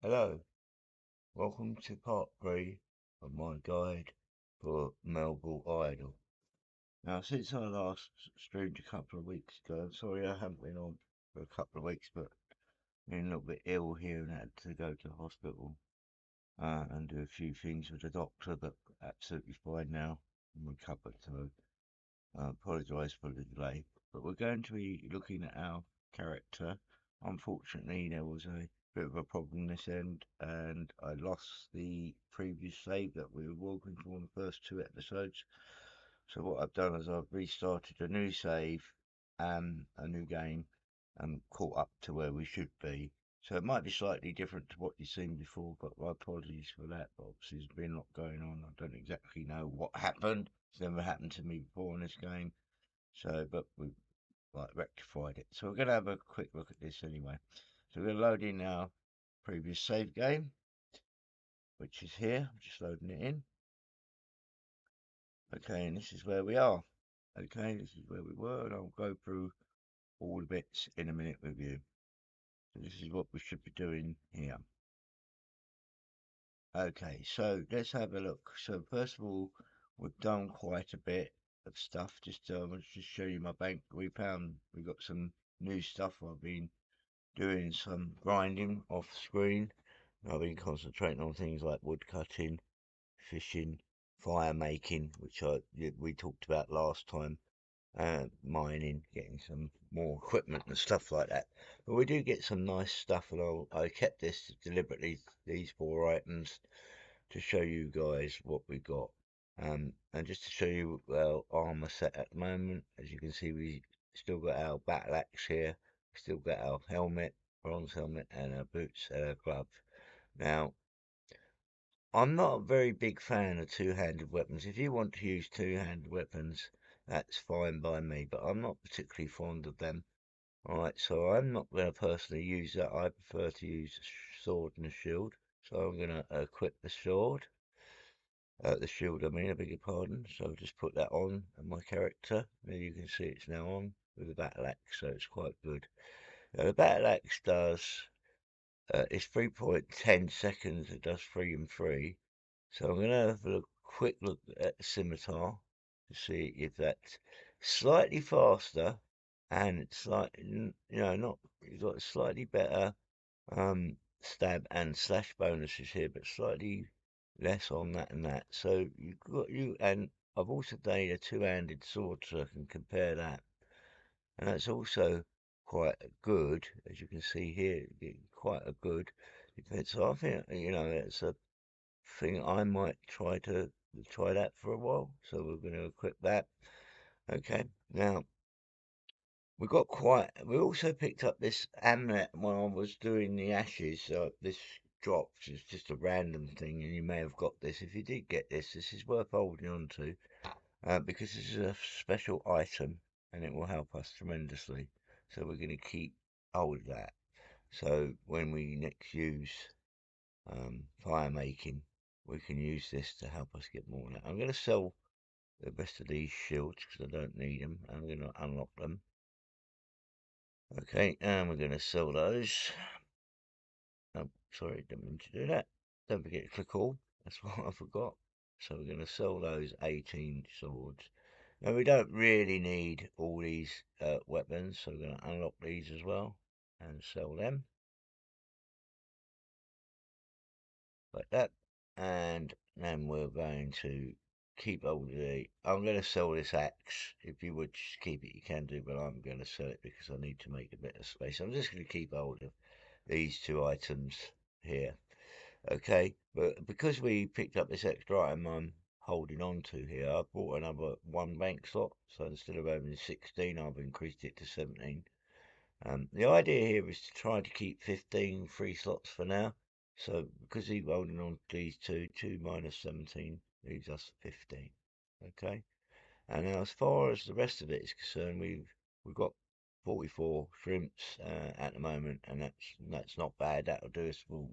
Hello, welcome to part 3 of my guide for Melvor Idol. Now, since I last streamed a couple of weeks ago, I'm sorry I haven't been on for a couple of weeks, but been a little bit ill here and had to go to the hospital and do a few things with the doctor, but absolutely fine now. I'm recovered, so I apologise for the delay. But we're going to be looking at our character. Unfortunately, there was a bit of a problem this end, and I lost the previous save that we were working for in the first 2 episodes. So what I've done is I've restarted a new save and a new game and caught up to where we should be. So it might be slightly different to what you've seen before, but my apologies for that. But obviously, there's been a lot going on. I don't exactly know what happened. It's never happened to me before in this game. So, but we've rectified it. So we're going to have a quick look at this anyway. So we're going to load in our previous save game, which is here. I'm just loading it in. Okay, and this is where we are. Okay, this is where we were, and I'll go through all the bits in a minute with you. So this is what we should be doing here. Okay, so let's have a look. So first of all, we've done quite a bit of stuff. Just I want to show you my bank. We got some new stuff. I've been doing some grinding off screen. I've been concentrating on things like wood cutting, fishing, fire making, which we talked about last time, mining, getting some more equipment and stuff like that. But we do get some nice stuff, and I kept this deliberately, these 4 items, to show you guys what we got. And just to show you our armor set at the moment, as you can see, we still got our battle axe here, still got our helmet, bronze helmet, and our boots and our gloves. Now, I'm not a very big fan of two-handed weapons. If you want to use two-handed weapons, that's fine by me, but I'm not particularly fond of them. Alright, so I'm not going to personally use that. I prefer to use a sword and a shield. So I'm going to equip the sword. The shield, I mean, I beg your pardon. So I'll just put that on my character. There you can see it's now on with the battle axe, so it's quite good. The battle axe it's 3.10 seconds, it does 3 and 3. So I'm going to have a quick look at the scimitar to see if that's slightly faster and it's slightly, not, you've got slightly better stab and slash bonuses here, but slightly less on that and that. So and I've also done a two-handed sword, so I can compare that, and that's also quite good, as you can see here, quite a good defense. So I think it's a thing I might try that for a while. So we're going to equip that. Okay, now we also picked up this amulet when I was doing the ashes. This drops, it's just a random thing, and you may have got this. If you did get this is worth holding on to, because this is a special item and it will help us tremendously. So we're going to keep hold of that. So when we next use fire making, we can use this to help us get more. Now, I'm going to sell the rest of these shields because I don't need them. I'm going to unlock them. Okay, and we're going to sell those. Oh, sorry, didn't mean to do that. Don't forget to click all. That's what I forgot. So we're going to sell those 18 swords. Now we don't really need all these weapons, so we're going to unlock these as well and sell them like that. And then we're going to keep hold of I'm going to sell this axe. If you would just keep it, you can do, but I'm going to sell it because I need to make a bit of space. I'm just going to keep hold of these 2 items here. Okay, but because we picked up this extra item I'm holding on to here, I've bought another 1 bank slot. So instead of having 16, I've increased it to 17. The idea here is to try to keep 15 free slots for now. So because he's holding on to these 2 minus 17 leaves us 15. Okay, and now as far as the rest of it is concerned, we've got 44 shrimps at the moment, and that's not bad. That'll do us for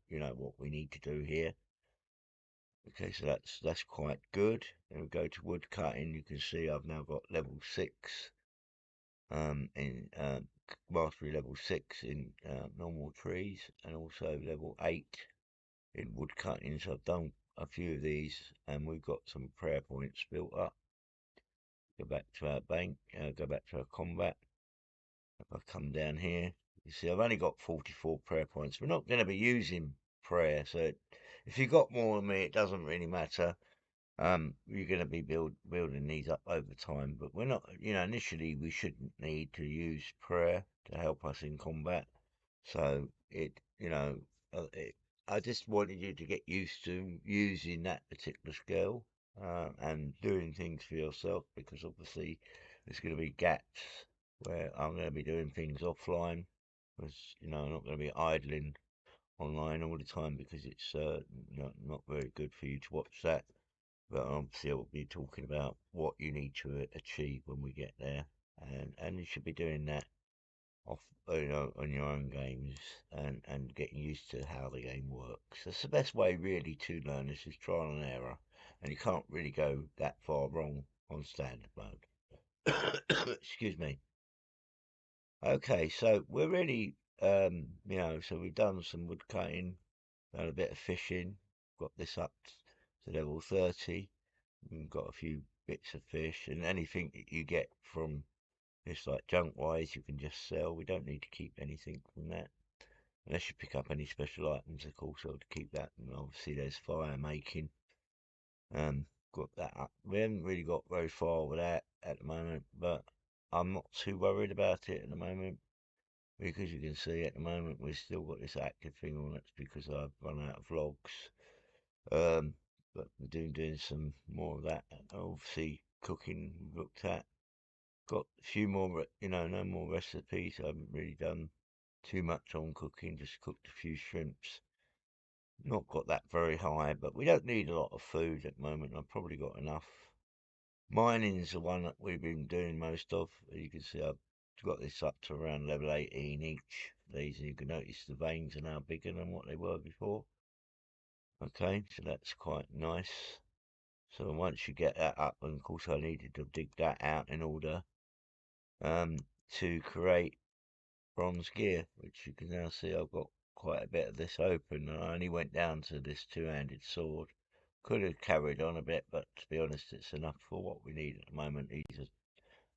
what we need to do here. Okay, so that's quite good. Then we go to wood cutting. You can see I've now got level 6 in mastery level 6 in normal trees, and also level 8 in wood cutting. So I've done a few of these, and we've got some prayer points built up. Go back to our bank, go back to our combat. If I come down here, you see I've only got 44 prayer points. We're not going to be using prayer, so if you've got more than me, it doesn't really matter. You're going to be building these up over time, but we're not, initially we shouldn't need to use prayer to help us in combat. So I just wanted you to get used to using that particular skill and doing things for yourself, because obviously there's going to be gaps where I'm going to be doing things offline, because I'm not going to be idling online all the time, because it's not very good for you to watch that. But obviously, I'll be talking about what you need to achieve when we get there, and you should be doing that off, on your own games, and getting used to how the game works. That's the best way, really, to learn this, is trial and error, and you can't really go that far wrong on standard mode. Excuse me. Okay, so we're really, so we've done some wood cutting, done a bit of fishing, got this up to level 30. We've got a few bits of fish, and anything that you get from this, like junk wise, you can just sell. We don't need to keep anything from that, unless you pick up any special items, of course, I'll keep that. And obviously, there's fire making. Got that up. We haven't really got very far with that at the moment, but I'm not too worried about it at the moment, because you can see at the moment we've still got this active thing on. That's because I've run out of logs. But we're doing some more of that. Obviously, cooking we've looked at. Got a few more, no more recipes. I haven't really done too much on cooking. Just cooked a few shrimps. Not got that very high, but we don't need a lot of food at the moment. I've probably got enough. Mining's the one that we've been doing most of. You can see I've got this up to around level 18 each. These, and you can notice the veins are now bigger than what they were before. Okay, so that's quite nice. So once you get that up, and of course I needed to dig that out in order to create bronze gear, which you can now see I've got quite a bit of this open. I only went down to this two-handed sword. Could have carried on a bit, but to be honest, it's enough for what we need at the moment. These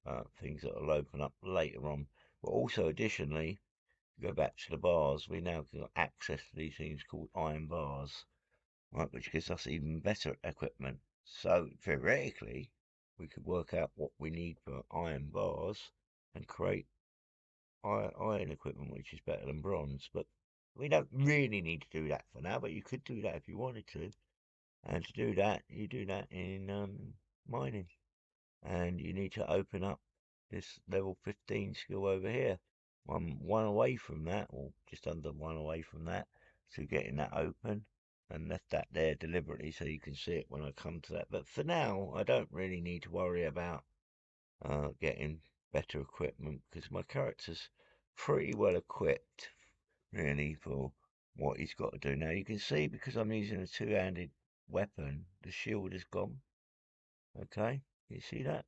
are things that will open up later on. But also, additionally, go back to the bars, we now got access to these things called iron bars, right, which gives us even better equipment. So theoretically, we could work out what we need for iron bars and create iron equipment, which is better than bronze. But we don't really need to do that for now, but you could do that if you wanted to. And to do that, you do that in mining. And you need to open up this level 15 skill over here. I'm one away from that, or just under one away from that, to getting that open, and left that there deliberately so you can see it when I come to that. But for now, I don't really need to worry about getting better equipment, because my character's pretty well equipped, really, for what he's got to do. Now you can see, because I'm using a two-handed weapon, the shield is gone. Okay, you see that?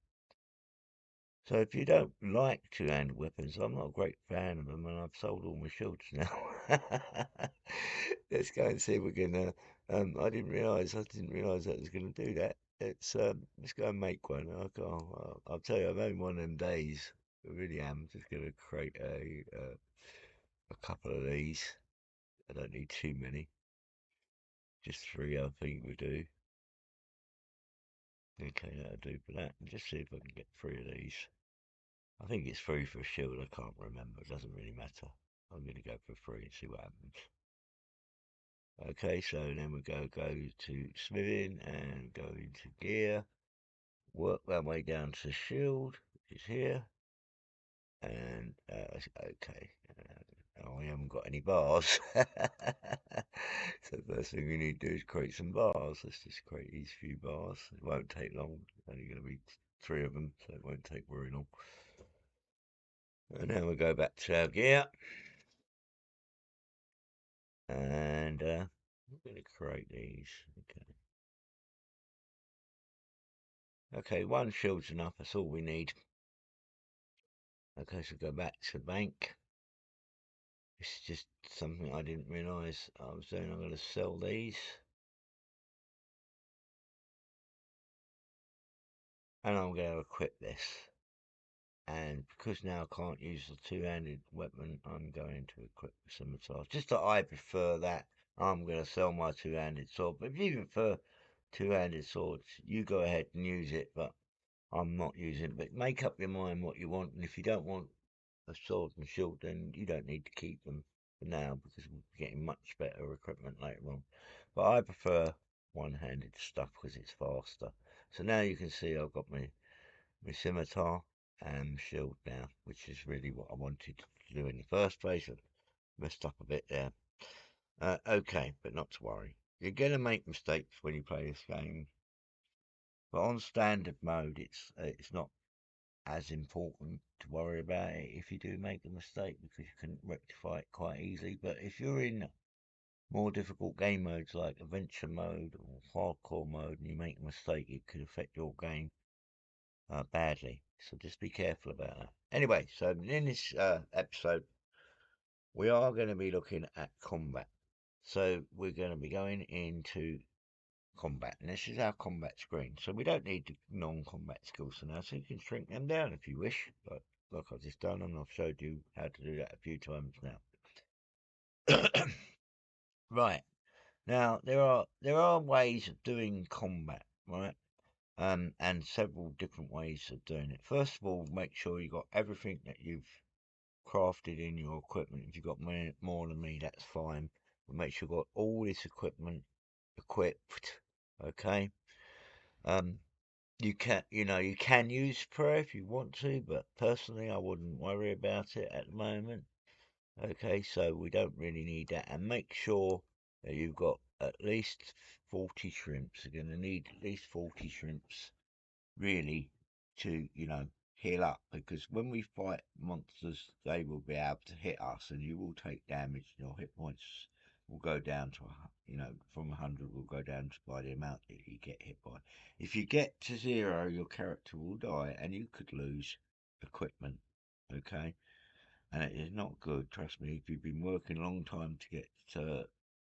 So if you don't like two-handed weapons, I'm not a great fan of them, and I've sold all my shields now. Let's go and see if we can. I didn't realise that was going to do that. Let's go and make one. I'll tell you, I'm having one of them days. I really am. Just going to create a couple of these. I don't need too many. Just three, I think we do. Okay, that'll do for that. And just see if I can get three of these. I think it's free for a shield. I can't remember. It doesn't really matter. I'm going to go for free and see what happens. Okay, so then we go to smithing and go into gear. Work our way down to shield, which is here. And okay. Oh, we haven't got any bars. So the first thing we need to do is create some bars. Let's just create these few bars. It won't take long. It's only going to be three of them, so it won't take very long. And now we go back to our gear. And I'm going to create these. Okay. Okay, one shield's enough. That's all we need. Okay, so go back to the bank. This is just something I didn't realise I was doing. I'm going to sell these. And I'm going to equip this. And because now I can't use the two-handed weapon, I'm going to equip the scimitar. Just that I prefer that. I'm going to sell my two-handed sword. But if you prefer two-handed swords, you go ahead and use it. But I'm not using it. But make up your mind what you want. And if you don't want a sword and shield, then you don't need to keep them for now because we'll be getting much better equipment later on. But I prefer one-handed stuff because it's faster. So now you can see I've got my scimitar and shield now, which is really what I wanted to do in the first place. I messed up a bit there. Okay, but not to worry. You're going to make mistakes when you play this game, but on standard mode, it's not as important to worry about it if you do make a mistake because you can rectify it quite easily. But if you're in more difficult game modes like adventure mode or hardcore mode and you make a mistake, it could affect your game badly. So just be careful about that. Anyway, so in this episode, we are going to be looking at combat. So we're going to be going into combat, and this is our combat screen. So we don't need the non-combat skills for now, so you can shrink them down if you wish. But like I've just done, and I've showed you how to do that a few times now. Right now, there are ways of doing combat, right? And several different ways of doing it. First of all, make sure you got everything that you've crafted in your equipment. If you've got more than me, that's fine. But make sure you've got all this equipment equipped. Okay. Um, you can use prayer if you want to, but personally, I wouldn't worry about it at the moment. Okay, so we don't really need that, and make sure that you've got at least 40 shrimps. You're going to need at least 40 shrimps really to, heal up because when we fight monsters, they will be able to hit us and you will take damage. Your hit points will go down to, from 100 will go down to by the amount that you get hit by. If you get to 0, your character will die and you could lose equipment. Okay, and it is not good. Trust me, if you've been working a long time to get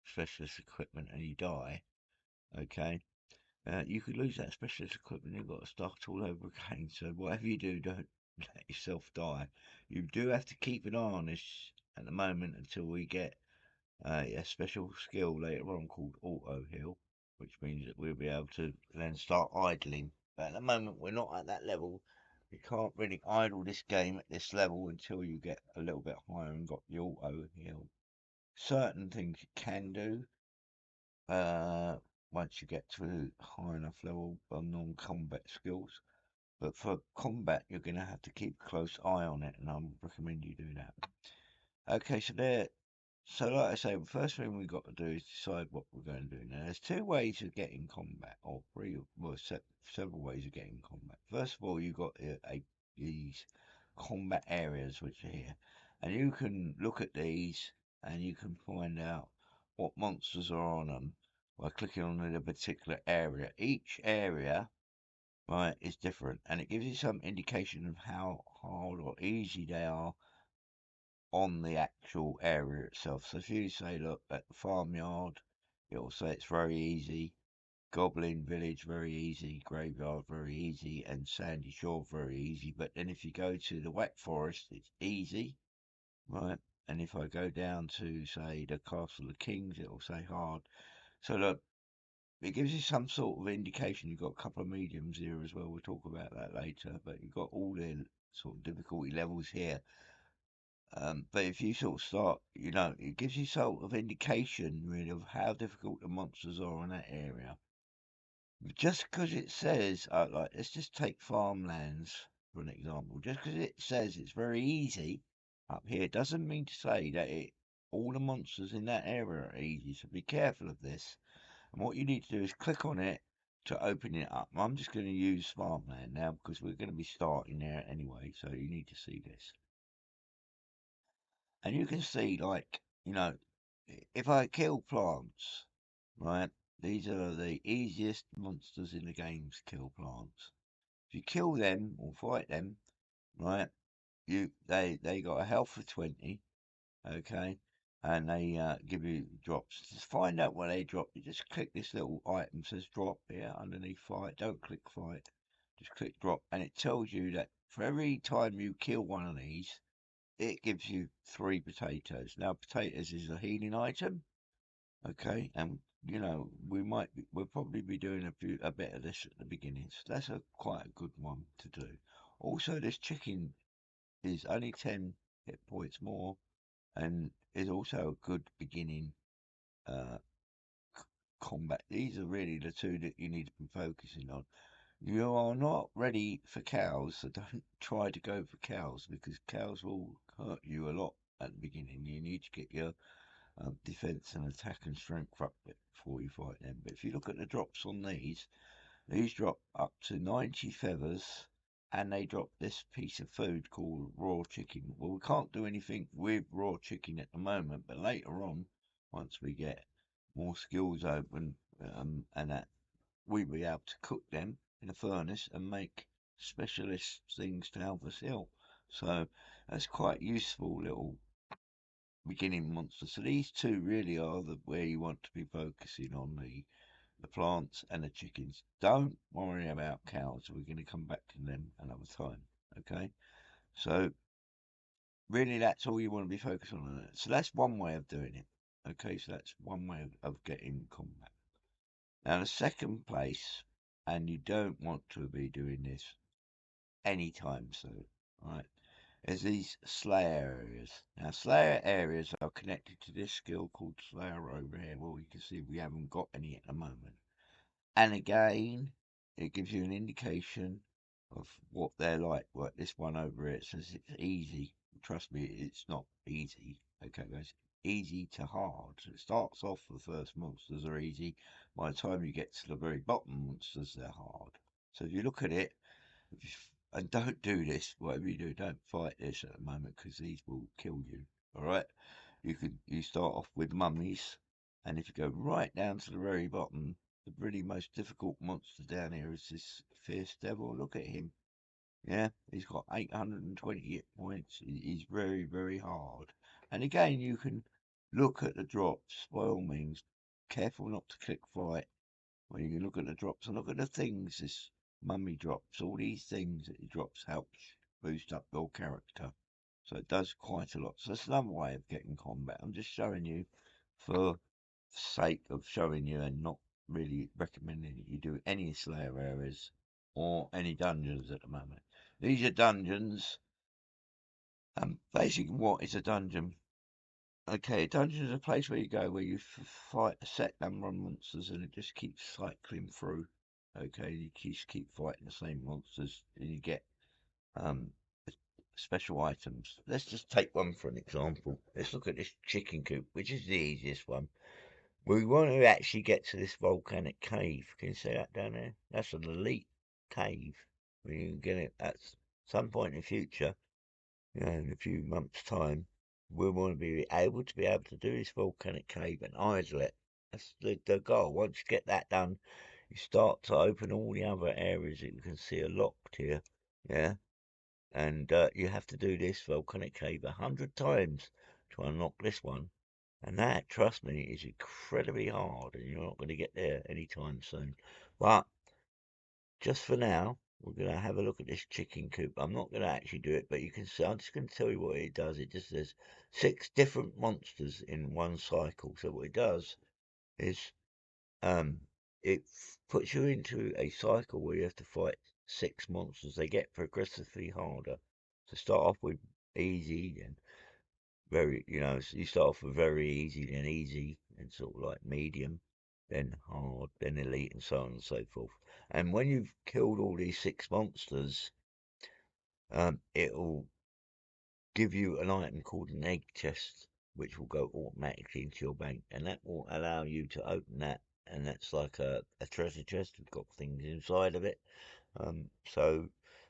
specialist equipment and you die, okay, you could lose that specialist equipment. You've got to start all over again. So whatever you do, don't let yourself die. You do have to keep an eye on this at the moment until we get a special skill later on called auto heal, which means that we'll be able to then start idling. But at the moment, we're not at that level. You can't really idle this game at this level until you get a little bit higher and got the auto heal. Certain things you can do, uh, once you get to a high enough level of non-combat skills. But for combat, you're going to have to keep a close eye on it, and I would recommend you do that. Okay, so like I say, the first thing we've got to do is decide what we're going to do. Now, there's two ways of getting combat, or several ways of getting combat. First of all, you've got these combat areas which are here, and you can look at these and you can find out what monsters are on them by clicking on a particular area. Each area, right, is different, and it gives you some indication of how hard or easy they are on the actual area itself. So if you say, look, at the farmyard, it'll say it's very easy. Goblin Village, very easy. Graveyard, very easy. And Sandy Shore, very easy. But then if you go to the Wet Forest, it's easy, right? And if I go down to, say, the Castle of Kings, it'll say hard. So look, it gives you some sort of indication. You've got a couple of mediums here as well. We'll talk about that later. But you've got all the sort of difficulty levels here. But if you sort of start, it gives you sort of indication really of how difficult the monsters are in that area. Just because it says, like, let's just take farmlands for an example. Just because it says it's very easy up here doesn't mean to say that all the monsters in that area are easy. So be careful of this. And what you need to do is click on it to open it up. I'm just going to use farmland now because we're going to be starting there anyway. So you need to see this. And you can see, like, if I kill plants, right, these are the easiest monsters in the game to kill plants. If you kill them or fight them, right, they got a health of 20, okay, and they give you drops. Just find out what they drop. You just click this little item says drop here underneath fight. Don't click fight. Just click drop, and it tells you that for every time you kill one of these, it gives you 3 potatoes. Now, potatoes is a healing item, okay, and we'll probably be doing a bit of this at the beginning, so that's quite a good one to do. Also, this chicken is only 10 hit points more, and is also a good beginning uh, combat. These are really the two that you need to be focusing on. You are not ready for cows, so don't try to go for cows because cows will hurt you a lot at the beginning. You need to get your defense and attack and strength up before you fight them. But if you look at the drops on these drop up to 90 feathers, and they drop this piece of food called raw chicken. Well, we can't do anything with raw chicken at the moment, but later on, once we get more skills open, and that we'll be able to cook them in a furnace and make specialist things to help us heal. So that's quite useful little beginning monsters. So these two really are where you want to be focusing on the plants and the chickens. Don't worry about cows. We're going to come back to them another time. Okay. So really, that's all you want to be focused on. So that's one way of doing it. Okay. So that's one way of getting combat. Now the second place, and you don't want to be doing this anytime soon. Right. Is these Slayer areas. Now, Slayer areas are connected to this skill called Slayer over here. Well, you can see we haven't got any at the moment. And again, it gives you an indication of what they're like. What this one over here, it says it's easy. Trust me, it's not easy. Okay, guys, easy to hard. So it starts off the first monsters are easy. By the time you get to the very bottom monsters, they're hard. So if you look at it, and don't do this, whatever you do, don't fight this at the moment because these will kill you. All right, you start off with mummies, and if you go right down to the very bottom, the really most difficult monster down here is this fierce devil. Look at him. Yeah, he's got 820 hit points. He's very, very hard. And again, you can look at the drops. By all means, careful not to click fight. When you can look at the drops and look at the things this mummy drops. All these things that he drops helps boost up your character. So it does quite a lot. So that's another way of getting combat. I'm just showing you for sake of showing you and not really recommending that you do any Slayer areas or any dungeons at the moment. These are dungeons. Basically, what is a dungeon? Okay, a dungeon is a place where you go where you fight a set number of monsters and it just keeps cycling through. Okay, you just keep fighting the same monsters and you get um special items. Let's just take one for an example. Let's look at this chicken coop, which is the easiest one. We want to actually get to this volcanic cave. Can you see that down there? That's an elite cave. We can get it at some point in the future, in a few months' time. We want to be able to do this volcanic cave and idle it. That's the goal. Once you get that done, you start to open all the other areas that you can see are locked here. Yeah, and you have to do this volcanic cave 100 times to unlock this one. And that, trust me, is incredibly hard, and you're not going to get there anytime soon. But just for now, we're going to have a look at this chicken coop. I'm not going to actually do it, but you can see, I'm just going to tell you what it does. It just says 6 different monsters in one cycle. So what it does is um, it puts you into a cycle where you have to fight 6 monsters. They get progressively harder. So start off with easy and very, so you start off with very easy, then easy, and sort of like medium, then hard, then elite, and so on and so forth. And when you've killed all these 6 monsters, it'll give you an item called an egg chest, which will go automatically into your bank, and that will allow you to open that. And that's like a treasure chest. We've got things inside of it. So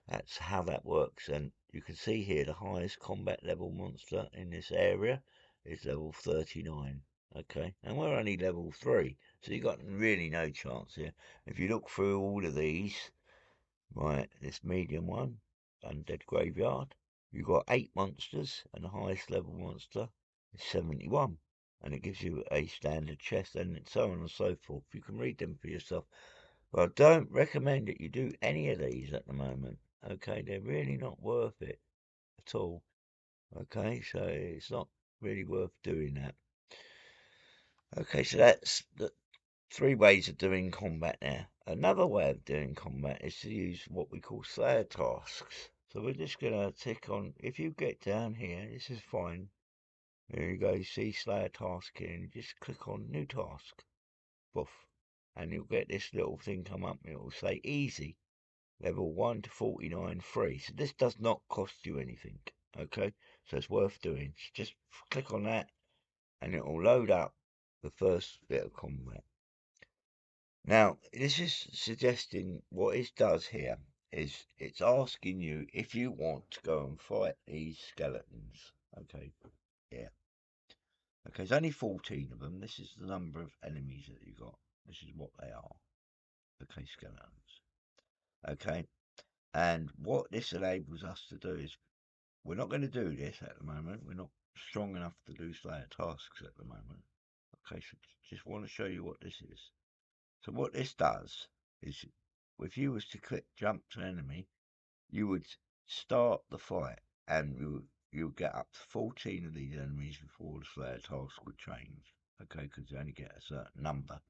that's how that works. And you can see here the highest combat level monster in this area is level 39. Okay, and we're only level 3, so you got really no chance here. If you look through all of these, right, this medium one, Undead Graveyard, You've got 8 monsters, and the highest level monster is 71. And it gives you a standard chest, and so on and so forth. You can read them for yourself. But I don't recommend that you do any of these at the moment. Okay, they're really not worth it at all. Okay, so it's not really worth doing that. Okay, so that's the 3 ways of doing combat now. Another way of doing combat is to use what we call Slayer tasks. So we're just going to tick on, if you get down here, this is fine. There you go, you see Slayer task here, and you just click on new task. Boof. And you'll get this little thing come up, and it will say easy. Level 1 to 49 free. So this does not cost you anything. Okay, so it's worth doing. So just click on that, and it will load up the first bit of combat. Now, this is suggesting what it does here is it's asking you if you want to go and fight these skeletons. Okay, yeah. Okay, there's only 14 of them. This is the number of enemies that you got. This is what they are. Okay, skeletons. Okay, and what this enables us to do is we're not going to do this at the moment. We're not strong enough to do Slayer tasks at the moment. Okay, so just want to show you what this is. So what this does is, if you was to click jump to enemy, you would start the fight, and you'll get up to 14 of these enemies before the Slayer task would change. Okay, because you only get a certain number.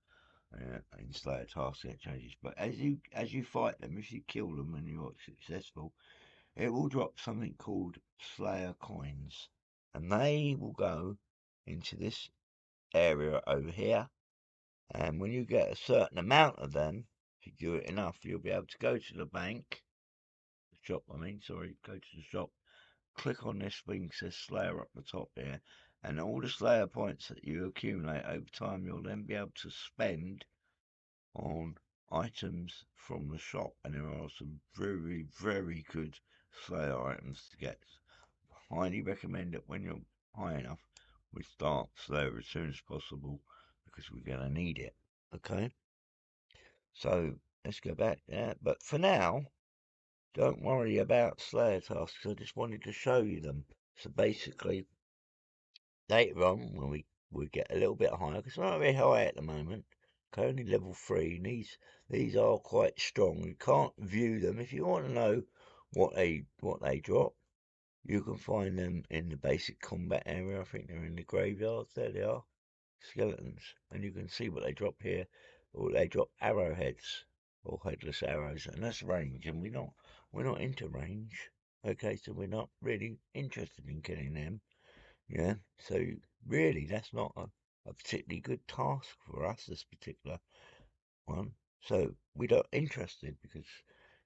In Slayer tasks it changes, but as you fight them, if you kill them and you're successful, it will drop something called Slayer coins, and they will go into this area over here. And when you get a certain amount of them, if you do it enough, you'll be able to go to the bank, the shop, go to the shop, click on this thing that says Slayer up the top here, and all the Slayer points that you accumulate over time, you'll then be able to spend on items from the shop. And there are some very, very good Slayer items to get. Highly recommend it when you're high enough. We start Slayer as soon as possible because we're going to need it. Okay? So let's go back there. But for now, don't worry about Slayer tasks. I just wanted to show you them. So basically, later on, when we get a little bit higher, because we're not very high at the moment, only level 3, and these are quite strong. You can't view them. If you want to know what they drop, you can find them in the basic combat area. I think they're in the graveyards. There they are, skeletons, and you can see what they drop here. Or they drop arrowheads or headless arrows, and that's range. And we're not into range. Okay, so we're not really interested in killing them. Yeah, so really, that's not a particularly good task for us. This particular one. So we're not interested because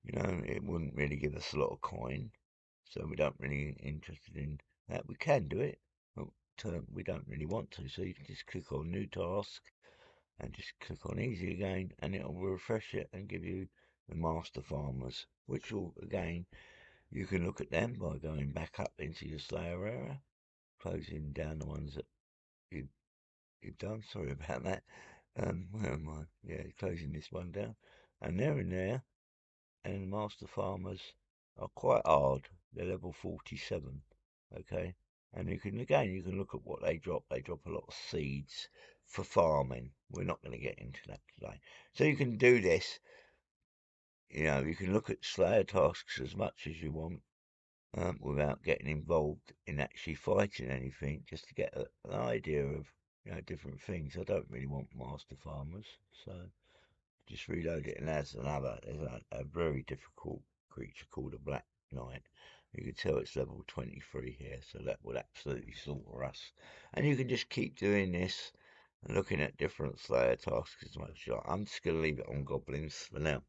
it wouldn't really give us a lot of coin. So we don't really interested in that. We can do it, but we don't really want to. So you can just click on new task and just click on easy again, and it'll refresh it and give you the master farmers, which will again you can look at them by going back up into your Slayer area, closing down the ones that you, you've done. Sorry about that. Where am I? Yeah, closing this one down, and they're in there. And master farmers are quite hard. They're level 47. Okay, and you can look at what they drop. They drop a lot of seeds for farming. We're not going to get into that today. So you can do this. You can look at Slayer tasks as much as you want, without getting involved in actually fighting anything, just to get an idea of different things. I don't really want master farmers, so just reload it. And there's a very difficult creature called a Black Knight. You can tell it's level 23 here, so that would absolutely slaughter us. And you can just keep doing this and looking at different Slayer tasks as much as you like. I'm just going to leave it on goblins for now,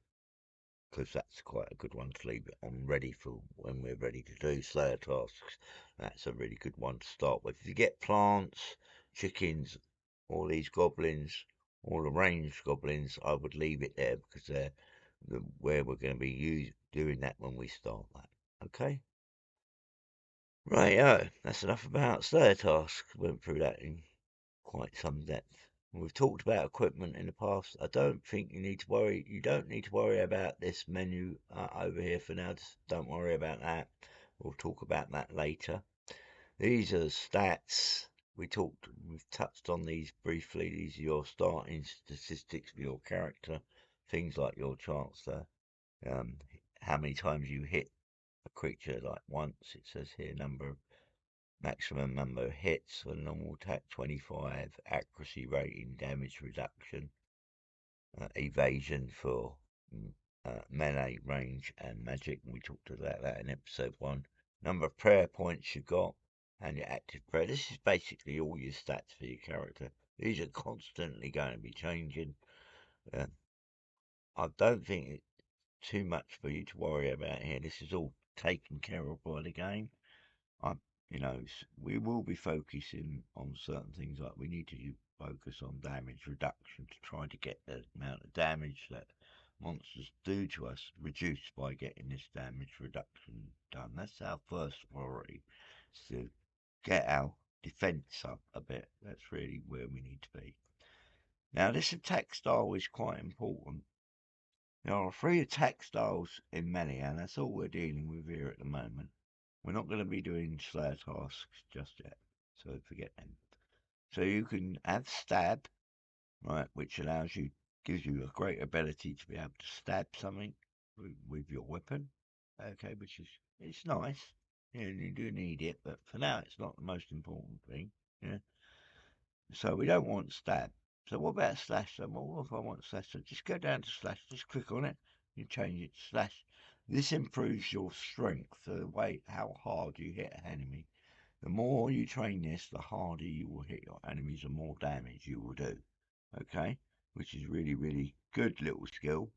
because that's quite a good one to leave it on, ready for when we're ready to do Slayer tasks. That's a really good one to start with. If you get plants, chickens, all these goblins, all the ranged goblins, I would leave it there because they're where we're going to be doing that when we start that. Okay? Right, that's enough about Slayer tasks. Went through that in quite some depth. We've talked about equipment in the past. I don't think you need to worry. You don't need to worry about this menu over here for now. Just don't worry about that. We'll talk about that later. These are stats. We've touched on these briefly. These are your starting statistics for your character. Things like your chance to, um, how many times you hit a creature, like once. It says here maximum number of hits for normal attack 25, accuracy rating, damage reduction, evasion for melee, range, and magic. We talked about that in episode 1. Number of prayer points you got, and your active prayer. This is basically all your stats for your character. These are constantly going to be changing. I don't think it's too much for you to worry about here. This is all taken care of by the game. I, we will be focusing on certain things, like we need to focus on damage reduction to try to get the amount of damage that monsters do to us reduced by getting this damage reduction done. That's our first priority, is to get our defense up a bit. That's really where we need to be. Now, this attack style is quite important. There are 3 attack styles in melee, and that's all we're dealing with here at the moment. We're not going to be doing Slayer tasks just yet, so forget them. So you can have stab, right, which gives you a great ability to be able to stab something with your weapon. Okay, it's nice. Yeah, you do need it, but for now it's not the most important thing. Yeah. So we don't want stab. So what about slash? So what if I want slash? So just go down to slash, just click on it, you change it to slash. This improves your strength, the way how hard you hit an enemy. The more you train this, the harder you will hit your enemies, the more damage you will do. Okay? Which is really, really good little skill.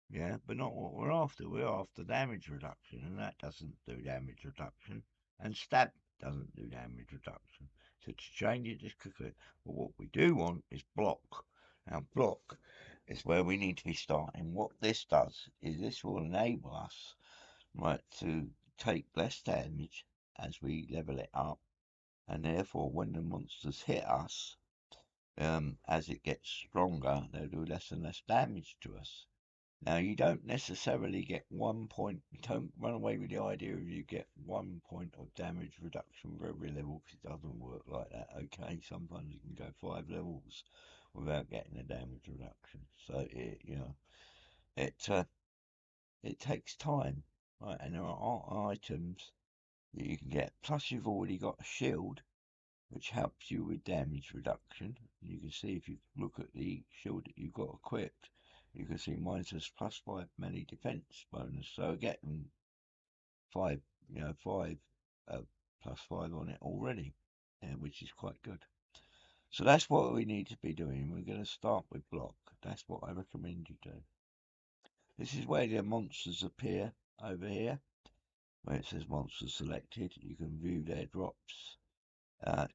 Yeah, but not what we're after. We're after damage reduction, and that doesn't do damage reduction. And stab doesn't do damage reduction. So to change it, just click it. But what we do want is block. Now, block is where we need to be starting. What this does is this will enable us, right, to take less damage as we level it up, and therefore when the monsters hit us, as it gets stronger, they'll do less and less damage to us. Now, you don't necessarily get 1 point. Don't run away with the idea of you get 1 point of damage reduction for every level, because it doesn't work like that. Okay, sometimes you can go 5 levels without getting a damage reduction. So it takes time, right? And there are items that you can get. Plus, you've already got a shield, which helps you with damage reduction. You can see if you look at the shield that you've got equipped, you can see mine says +5 melee defense bonus. So getting 5, 5 +5 on it already, which is quite good. So that's what we need to be doing. We're going to start with block. That's what I recommend you do. This is where the monsters appear over here, where it says monsters selected. You can view their drops.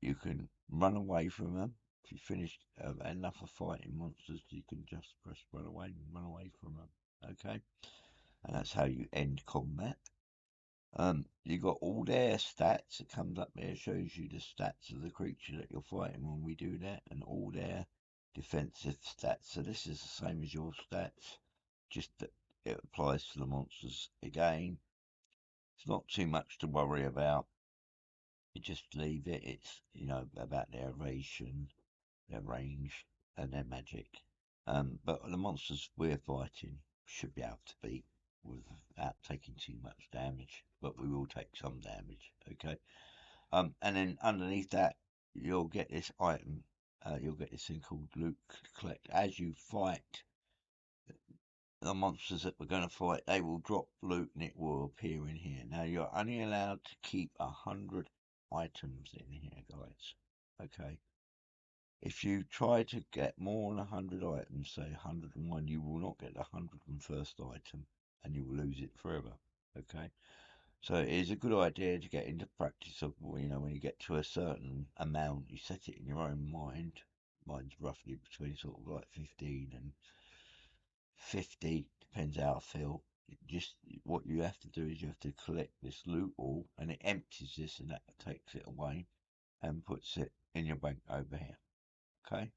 You can run away from them. If you finished enough of fighting monsters, you can just press run away and run away from them. Okay? And that's how you end combat. You got all their stats. It comes up there, shows you the stats of the creature that you're fighting when we do that, and all their defensive stats. So this is the same as your stats, just that it applies to the monsters again. It's not too much to worry about. You just leave it. It's about their evasion, their range, and their magic. But the monsters we're fighting should be able to beat without taking too much damage. But we will take some damage. Okay. And then underneath that, you'll get this item. You'll get this thing called loot collect. As you fight the monsters that we're going to fight, they will drop loot and it will appear in here. Now, you're only allowed to keep 100 items in here, guys. Okay. If you try to get more than 100 items, say 101, you will not get the 101st item and you will lose it forever. Okay. So it is a good idea to get into practice of, when you get to a certain amount, you set it in your own mind. Mine's roughly between sort of like 15 and 50, depends how I feel. Just what you have to do is you have to collect this loot all, and it empties this, and that takes it away and puts it in your bank over here. Okay,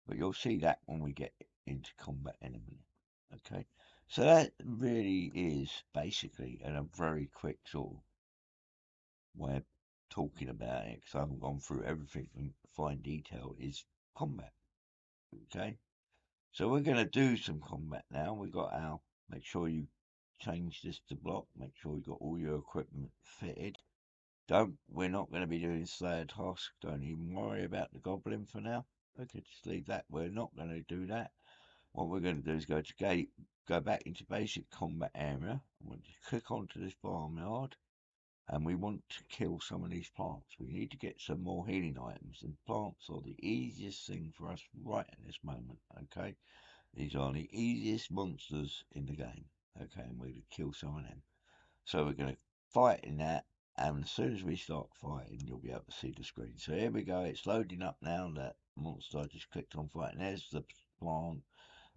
but you'll see that when we get into combat in a minute. Okay, so that really is basically a very quick sort of way of talking about it, because I haven't gone through everything in fine detail, is combat. Okay, so we're going to do some combat now. We got our, make sure you change this to block, make sure you got all your equipment fitted. We're not going to be doing Slayer task. Don't even worry about the goblin for now. Okay, just leave that. We're not going to do that. What we're going to do is go back into basic combat area. I want to click onto this farmyard, and we want to kill some of these plants. We need to get some more healing items, and plants are the easiest thing for us right at this moment. Okay, these are the easiest monsters in the game. Okay, and we're going to kill some of them. So we're going to fight in that, and as soon as we start fighting, you'll be able to see the screen. So here we go. It's loading up now. That monster I just clicked on fighting. There's the plant,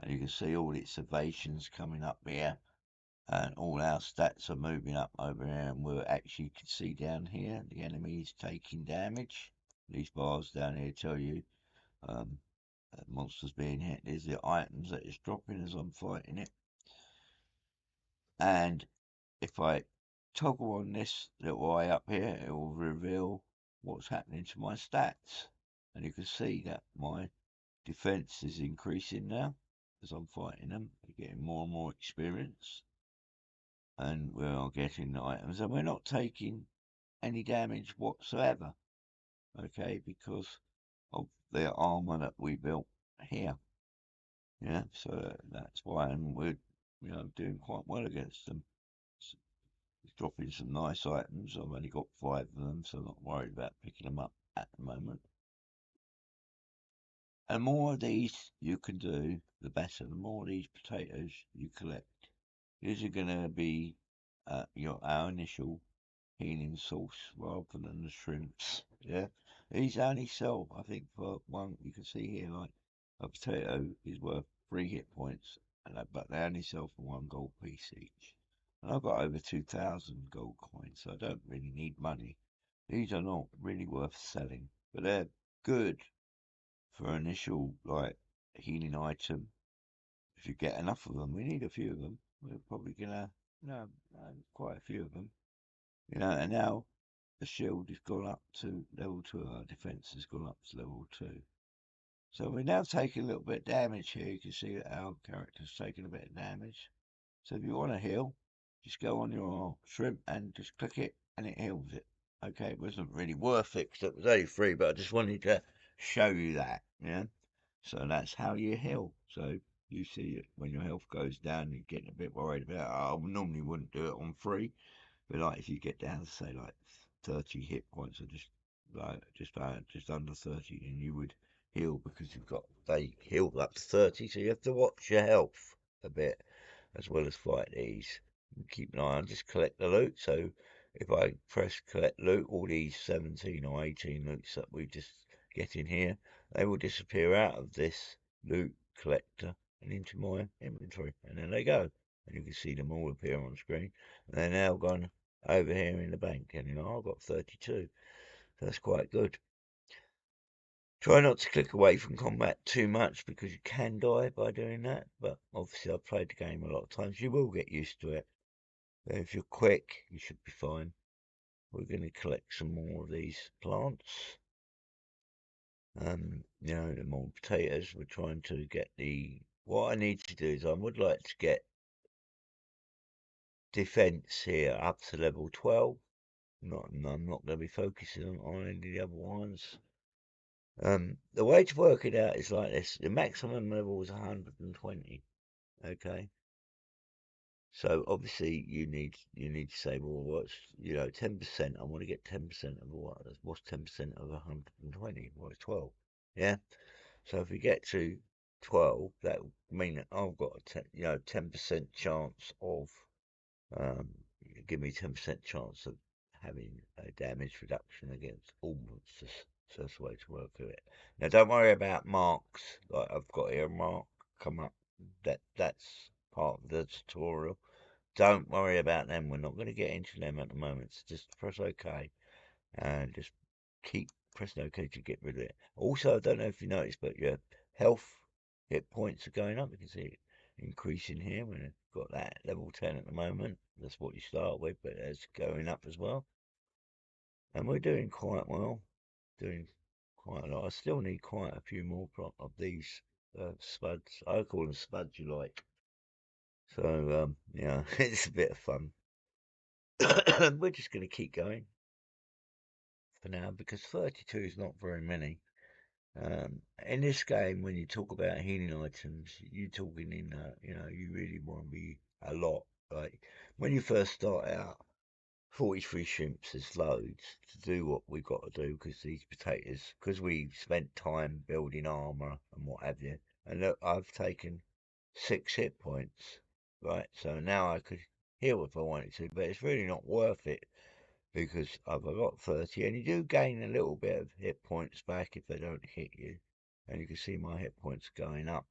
and you can see all its evasions coming up here, and all our stats are moving up over here, and we actually can see down here the enemy is taking damage. These bars down here tell you monsters being hit. There's the items that it's dropping as I'm fighting it, and if I toggle on this little eye up here, it will reveal what's happening to my stats, and you can see that my defense is increasing now as I'm fighting them. We're getting more and more experience, and we are getting the items, and we're not taking any damage whatsoever. Okay, because of the armor that we built here. Yeah, so that's why, and we're doing quite well against them. So dropping some nice items. I've only got 5 of them, so I'm not worried about picking them up at the moment. And the more of these you can do, the better. The more of these potatoes you collect. These are going to be our initial healing source rather than the shrimps. Yeah, these only sell, I think, for one. You can see here, like a potato is worth 3 hit points, but they only sell for 1 gold piece each. And I've got over 2,000 gold coins, so I don't really need money. These are not really worth selling, but they're good for initial like healing item. If you get enough of them, we need a few of them. We're probably gonna, quite a few of them. And now the shield has gone up to level 2. Our defense has gone up to level 2. So we're now taking a little bit of damage here. You can see that our character's taking a bit of damage. So if you want to heal, just go on your shrimp and just click it, and it heals it. Okay, it wasn't really worth it because it was only free, but I just wanted to show you that. Yeah. So that's how you heal. So you see it when your health goes down, you're getting a bit worried about. I normally wouldn't do it on free, but like if you get down to say like 30 hit points, or just under 30, and you would heal because they heal up to 30, so you have to watch your health a bit as well as fight these. And keep an eye on, just collect the loot. So if I press collect loot, all these 17 or 18 loots that we just get in here, they will disappear out of this loot collector and into my inventory, and then they go, and you can see them all appear on screen. And they're now gone over here in the bank, and I've got 32, so that's quite good. Try not to click away from combat too much because you can die by doing that, but obviously I've played the game a lot of times. You will get used to it. If you're quick, you should be fine. We're going to collect some more of these plants. The more potatoes. We're trying to get what I need to do is I would like to get defense here up to level 12. I'm not going to be focusing on any of the other ones. The way to work it out is like this. The maximum level is 120. Okay. So obviously you need to say, well, what's 10%? I want to get 10% of what's 10% of 120? Well, it's 12. Yeah. So if we get to 12, that will mean that I've got a 10% chance of give me 10% chance of having a damage reduction against all monsters. So that's the way to work with it. Now don't worry about marks. Like I've got here a mark come up. That's part of the tutorial. Don't worry about them. We're not going to get into them at the moment. So just press OK and just keep pressing OK to get rid of it. Also, I don't know if you noticed, but your health hit points are going up. You can see it increasing here. We've got that level 10 at the moment. That's what you start with, but it's going up as well. and we're doing quite well. Doing quite a lot. I still need quite a few more of these spuds. I call them spuds, you like. So yeah, it's a bit of fun. We're just going to keep going for now because 32 is not very many. In this game, when you talk about healing items, you're talking in, you really want to be a lot. Like when you first start out, 43 shrimps is loads to do what we've got to do because these potatoes, because we spent time building armor and what have you. And look, I've taken 6 hit points, right? So now I could heal if I wanted to, but it's really not worth it because I've got 30, and you do gain a little bit of hit points back if they don't hit you. And you can see my hit points going up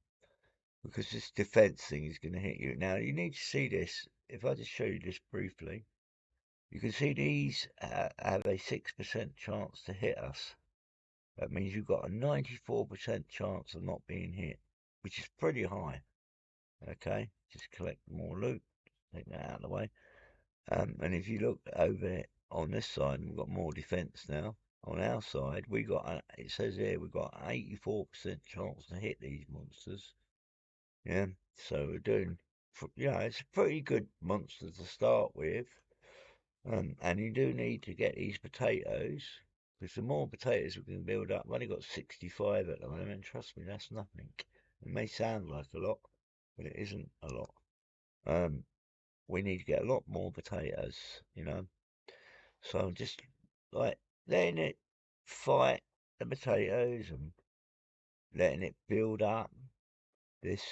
because this defense thing is going to hit you. Now, you need to see this. If I just show you this briefly, you can see these have a 6% chance to hit us. That means you've got a 94% chance of not being hit, which is pretty high. Okay, just collect more loot, take that out of the way. And if you look over on this side, we've got more defense now. On our side, it says here we've got an 84% chance to hit these monsters. Yeah, so we're doing, it's a pretty good monster to start with. And you do need to get these potatoes, because the more potatoes we can build up, I've only got 65 at the moment, trust me, that's nothing. It may sound like a lot, but it isn't a lot. We need to get a lot more potatoes. So I'm just like letting it fight the potatoes and letting it build up this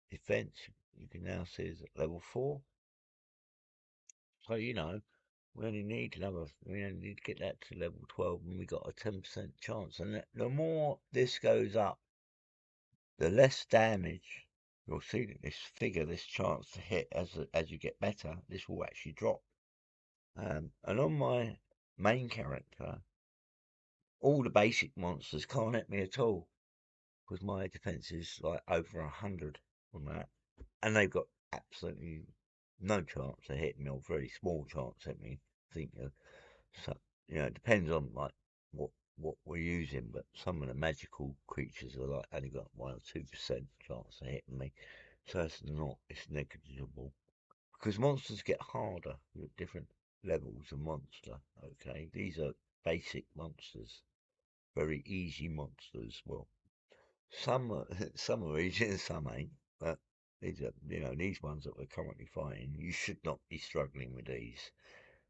defense. You can now see is at level 4. So we only need to get that to level 12, and we got a 10% chance. And the more this goes up, the less damage. You'll see that this chance to hit as you get better, this will actually drop. And on my main character, all the basic monsters can't hit me at all because my defense is like over 100 on that, and they've got absolutely no chance of hitting me, or very small chance of hitting me. I think so. It depends on like what we're using, but some of the magical creatures are like only got 1 or 2% chance of hitting me, so it's negligible because monsters get harder with different levels of monster. Okay, these are basic monsters, very easy monsters. Well, some are, some are easy and some ain't, but these ones that we're currently fighting, you should not be struggling with these.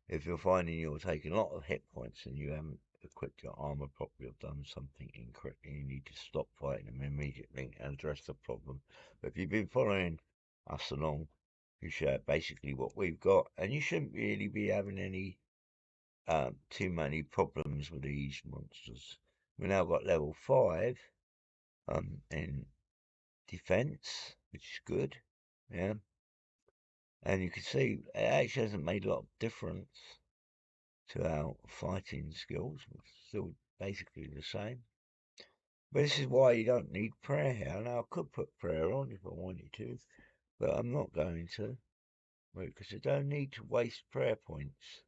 If you're finding you're taking a lot of hit points and you haven't equipped your armor properly or done something incorrectly, you need to stop fighting them immediately and address the problem. But if you've been following us along, you share basically what we've got, and you shouldn't really be having any too many problems with these monsters. We now got level 5 in defense, which is good. Yeah, and you can see it actually hasn't made a lot of difference to our fighting skills. We're still basically the same. But this is why you don't need prayer here. Now I could put prayer on if I wanted to, but I'm not going to, because I don't need to waste prayer points.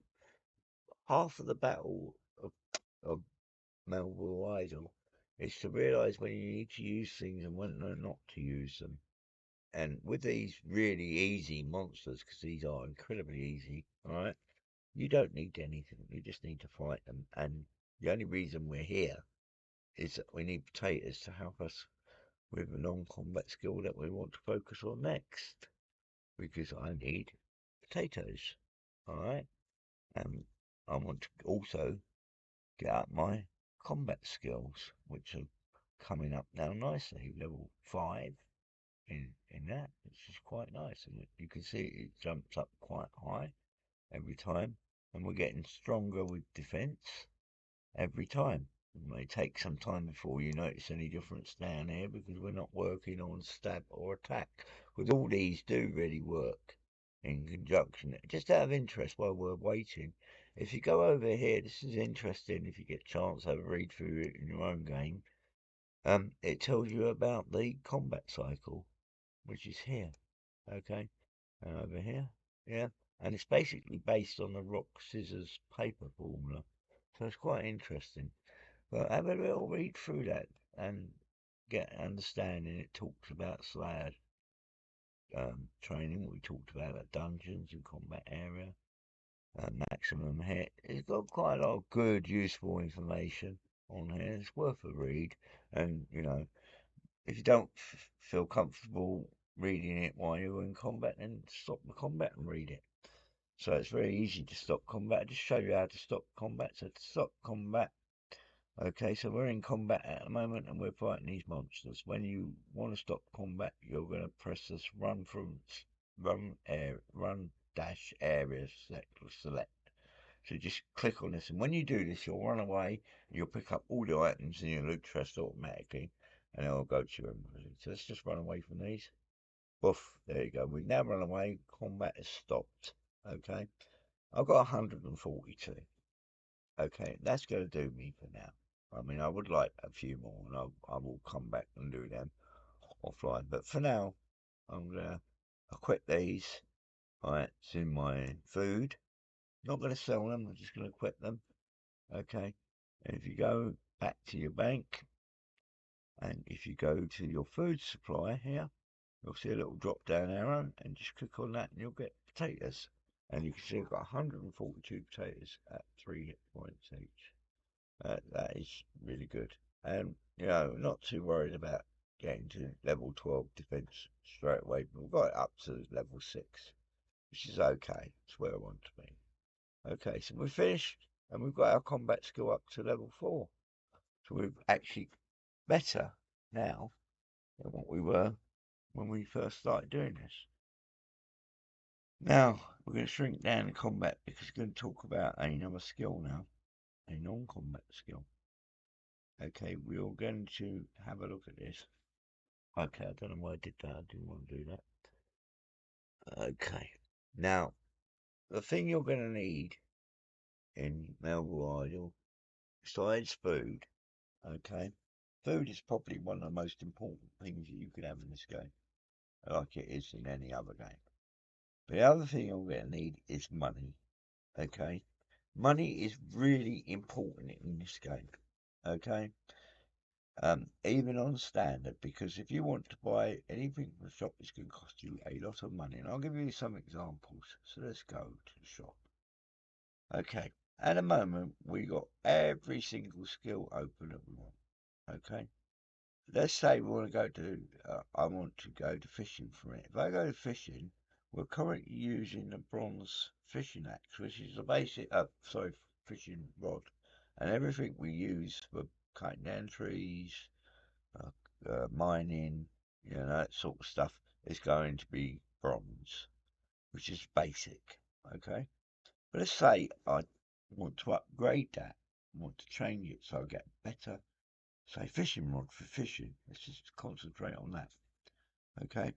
Half of the battle of Melvor Idol is to realise when you need to use things and when not to use them. And with these really easy monsters, because these are incredibly easy, alright, you don't need anything. You just need to fight them. And the only reason we're here is that we need potatoes to help us with a non-combat skill that we want to focus on next. Because I need potatoes, alright? And I want to also get up my combat skills, which are coming up now nicely, level 5 in that, which is quite nice. And you can see it jumps up quite high every time, and we're getting stronger with defense every time. It may take some time before you notice any difference down here because we're not working on stab or attack. Because all these do really work in conjunction. Just out of interest while we're waiting, if you go over here, this is interesting if you get a chance to have a read through it in your own game. It tells you about the combat cycle, which is here. Okay, and over here, yeah. and it's basically based on the rock, scissors, paper formula. So it's quite interesting. But have a little read through that and get an understanding. It talks about Slayer training, what we talked about dungeons and combat area, maximum hit. It's got quite a lot of good, useful information on here. It's worth a read. And, if you don't feel comfortable reading it while you're in combat, then stop the combat and read it. So it's very easy to stop combat. I just show you how to stop combat. So to stop combat, okay, so we're in combat at the moment and we're fighting these monsters. When you want to stop combat, you're going to press this run dash area select. So just click on this, and when you do this, you'll run away. You'll pick up all the items in your loot chest automatically, and it'll go to your inventory. So let's just run away from these. Boof, there you go. We've now run away. Combat is stopped. Okay, I've got 142. Okay, that's going to do me for now. I mean, I would like a few more, and I will come back and do them offline. But for now, I'm going to equip these. Alright, it's in my food. Not going to sell them, I'm just going to equip them. Okay, and if you go back to your bank, and if you go to your food supply here, you'll see a little drop down arrow, and just click on that and you'll get potatoes. And you can see I've got 142 potatoes at 3 hit points each. That is really good. And, not too worried about getting to level 12 defense straight away. But we've got it up to level 6, which is okay. It's where I want to be. Okay, so we're finished, and we've got our combat skill up to level 4. So we're actually better now than what we were when we first started doing this. Now, we're going to shrink down the combat because we're going to talk about another skill now, a non-combat skill. Okay, we're going to have a look at this. Okay, I don't know why I did that. I didn't want to do that. Okay, now, the thing you're going to need in Melvor Idol, besides food, okay, food is probably one of the most important things that you can have in this game, like it is in any other game. But the other thing you're going to need is money, okay? Money is really important in this game, okay? Even on standard, because if you want to buy anything from the shop, it's going to cost you a lot of money. And I'll give you some examples. So let's go to the shop. Okay, at the moment, we got every single skill open that we want, okay? Let's say we want to go to, I want to go to fishing for it. If I go to fishing, we're currently using the bronze fishing axe, which is a basic, fishing rod. And everything we use for cutting down trees, mining, that sort of stuff is going to be bronze, which is basic, okay? But let's say I want to upgrade that, want to change it so I get better, say, fishing rod for fishing. Let's just concentrate on that. Okay.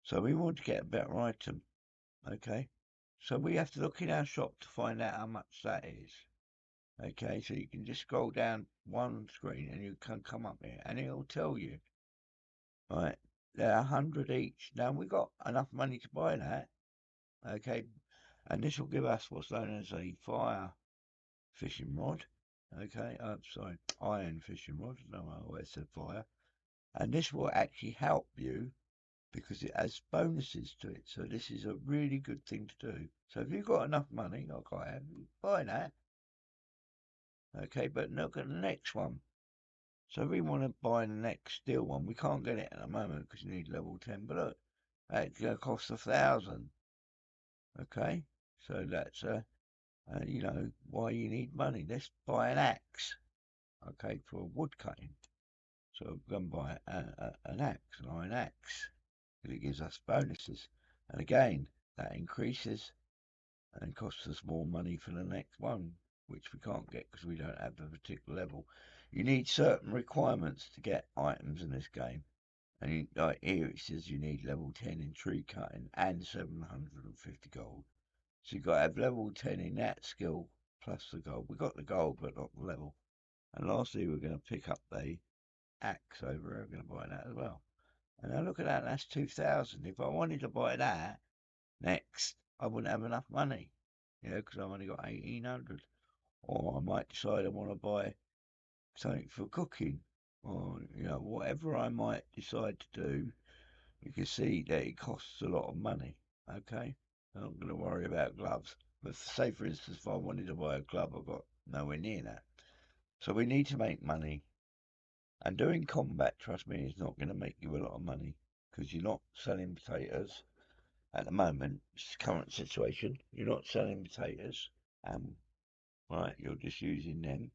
So we want to get a better item. Okay. So we have to look in our shop to find out how much that is. Okay. So you can just scroll down one screen and you can come up here and it'll tell you. Right. They're 100 each. Now we got enough money to buy that. Okay. And this will give us what's known as a fire fishing rod. Okay, sorry, iron fishing rod. No, I always said fire. And this will actually help you because it has bonuses to it. So this is a really good thing to do. So if you've got enough money, like I have, buy that. Okay, but look at the next one. So we want to buy the next steel one. We can't get it at the moment because you need level 10. But look, it's going to cost 1,000. Okay, so that's why you need money. Let's buy an axe. Okay, for wood cutting. So I'm going to buy an axe, an iron axe, because it gives us bonuses. And again, that increases and costs us more money for the next one, which we can't get because we don't have a particular level. You need certain requirements to get items in this game. And like here it says you need level 10 in tree cutting and 750 gold. So you've got to have level 10 in that skill plus the gold. We got the gold but not the level. And lastly, we're going to pick up the axe over here. I'm going to buy that as well. And now look at that, that's 2,000. If I wanted to buy that next, I wouldn't have enough money, because I've only got 1800. Or I might decide I want to buy something for cooking, or whatever I might decide to do. You can see that it costs a lot of money. Okay, I'm not going to worry about gloves. But say, for instance, if I wanted to buy a glove, I've got nowhere near that. So we need to make money. And doing combat, trust me, is not going to make you a lot of money because you're not selling potatoes at the moment. It's the current situation. You're not selling potatoes, right? You're just using them,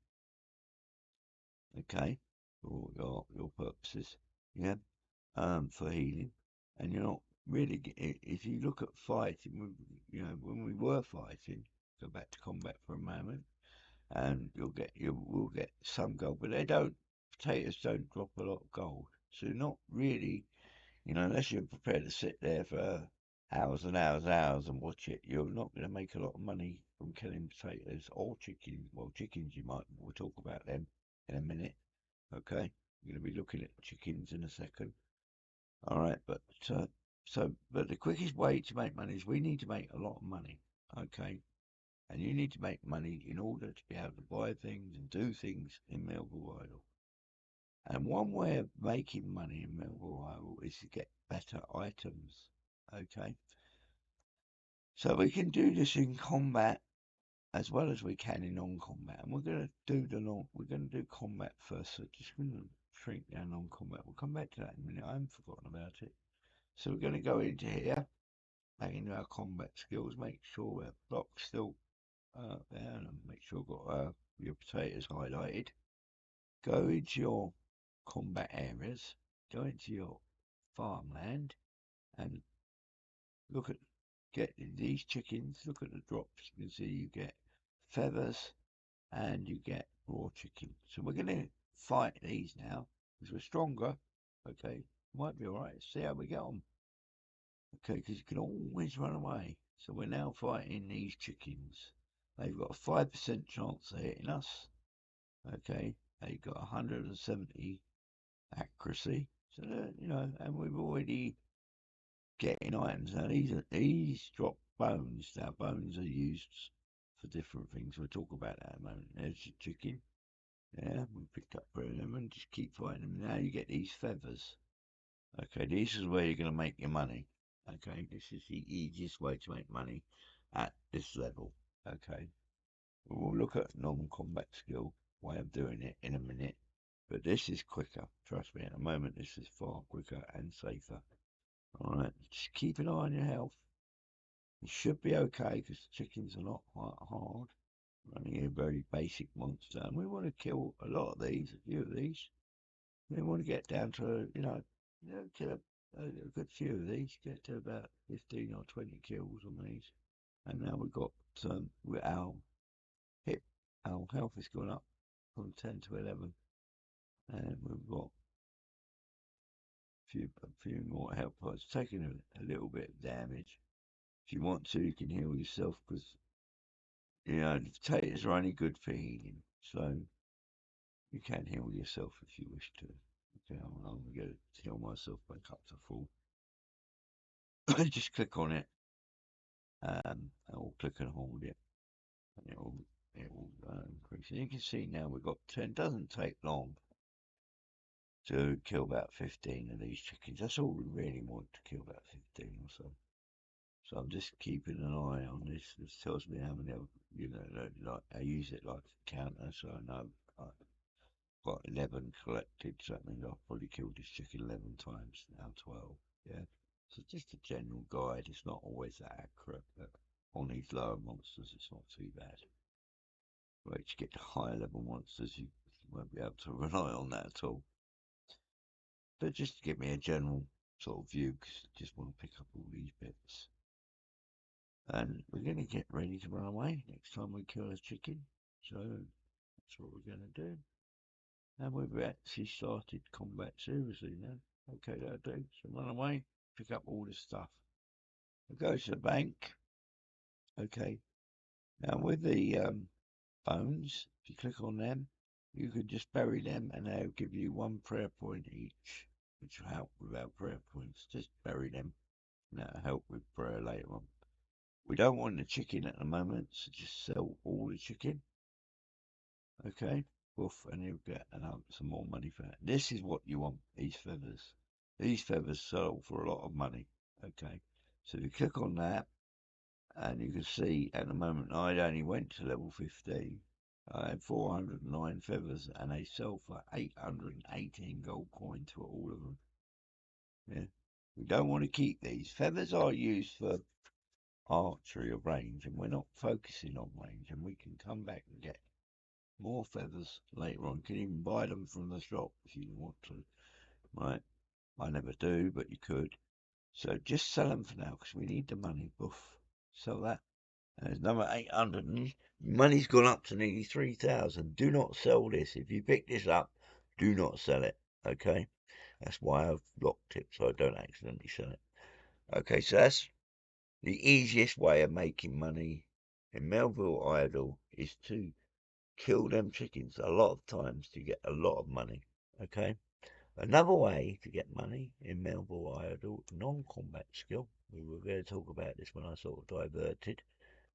okay, for your purposes, yeah, for healing. And you're not really. If you look at fighting, when we were fighting, go back to combat for a moment, and you will get some gold, but potatoes don't drop a lot of gold, so you're not really, unless you're prepared to sit there for hours and hours and hours and watch it, you're not going to make a lot of money from killing potatoes or chickens. Well, chickens we'll talk about them in a minute, okay? We're going to be looking at chickens in a second. All right, but the quickest way to make money is we need to make a lot of money, okay? And you need to make money in order to be able to buy things and do things in Melvor. And one way of making money in Melvor is to get better items, okay? So we can do this in combat as well as we can in non-combat. And we're going to do combat first. So just going to shrink down non-combat. We'll come back to that in a minute. I haven't forgotten about it. So we're going to go into here, back into our combat skills, make sure our block's still there, and make sure you've got your potatoes highlighted. Go into your combat areas, go into your farmland, and get these chickens. Look at the drops. You can see you get feathers and you get raw chicken. So we're going to fight these now because we're stronger. Okay, might be all right. See how we get on. Okay, because you can always run away. So we're now fighting these chickens. They've got a 5% chance of hitting us. Okay, they've got 170 accuracy. So, and we've already getting items. Now, these drop bones. Now, bones are used for different things. We'll talk about that in a moment. There's your chicken. Yeah, we picked up them and just keep fighting them. Now you get these feathers. Okay, this is where you're going to make your money. Okay, this is the easiest way to make money at this level. Okay, we'll look at non-combat skill way of doing it in a minute, but this is quicker. Trust me, at the moment this is far quicker and safer. All right, just keep an eye on your health. You should be okay because chickens are not quite hard. Running a very basic monster, and we want to kill a lot of these, a few of these. We want to get down to, kill a good few of these, get to about 15 or 20 kills on these. And now we've got with our health has gone up from 10 to 11, and we've got a few more health points. Taking a little bit of damage. If you want to, you can heal yourself because the potatoes are only good for healing, so you can heal yourself if you wish to. Okay, I'm going to heal myself back up to full. Just click on it, or click and hold it, and it will increase. And you can see now we've got 10. It doesn't take long to kill about 15 of these chickens. That's all we really want, to kill about 15 or so. So I'm just keeping an eye on this. This tells me how many, like I use it like a counter, so I know I've got 11 collected. So that means I've probably killed this chicken 11 times, now 12. Yeah. So just a general guide. It's not always that accurate, but on these lower monsters, it's not too bad. Right, to get to higher level monsters, you won't be able to rely on that at all. But just to give me a general sort of view, because I just want to pick up all these bits. And we're going to get ready to run away next time we kill a chicken. So that's what we're going to do. And we've actually started combat seriously now. Okay, that'll do. So run away, pick up all the stuff. We'll go to the bank. Okay. Now with the bones, if you click on them, you can just bury them and they'll give you 1 prayer point each, which will help with our prayer points. Just bury them and that'll help with prayer later on. We don't want the chicken at the moment, so just sell all the chicken. Okay, woof, and you'll get some more money for that. This is what you want, these feathers. These feathers sell for a lot of money. Okay, so if you click on that, and you can see at the moment I only went to level 15. I had 409 feathers, and they sell for 818 gold coins for all of them. Yeah, we don't want to keep these. Feathers are used for archery or range, and we're not focusing on range, and we can come back and get more feathers later on. You can even buy them from the shop if you want to, right? I never do, but you could. So just sell them for now because we need the money. Boof. Sell that. And there's number 800. And money's gone up to nearly 3,000. Do not sell this. If you pick this up, do not sell it. Okay? That's why I've locked it so I don't accidentally sell it. Okay, so that's the easiest way of making money in Melville Idle is to kill them chickens a lot of times to get a lot of money. Okay? Another way to get money in Melville Idle, non-combat skill, we were going to talk about this when I sort of diverted,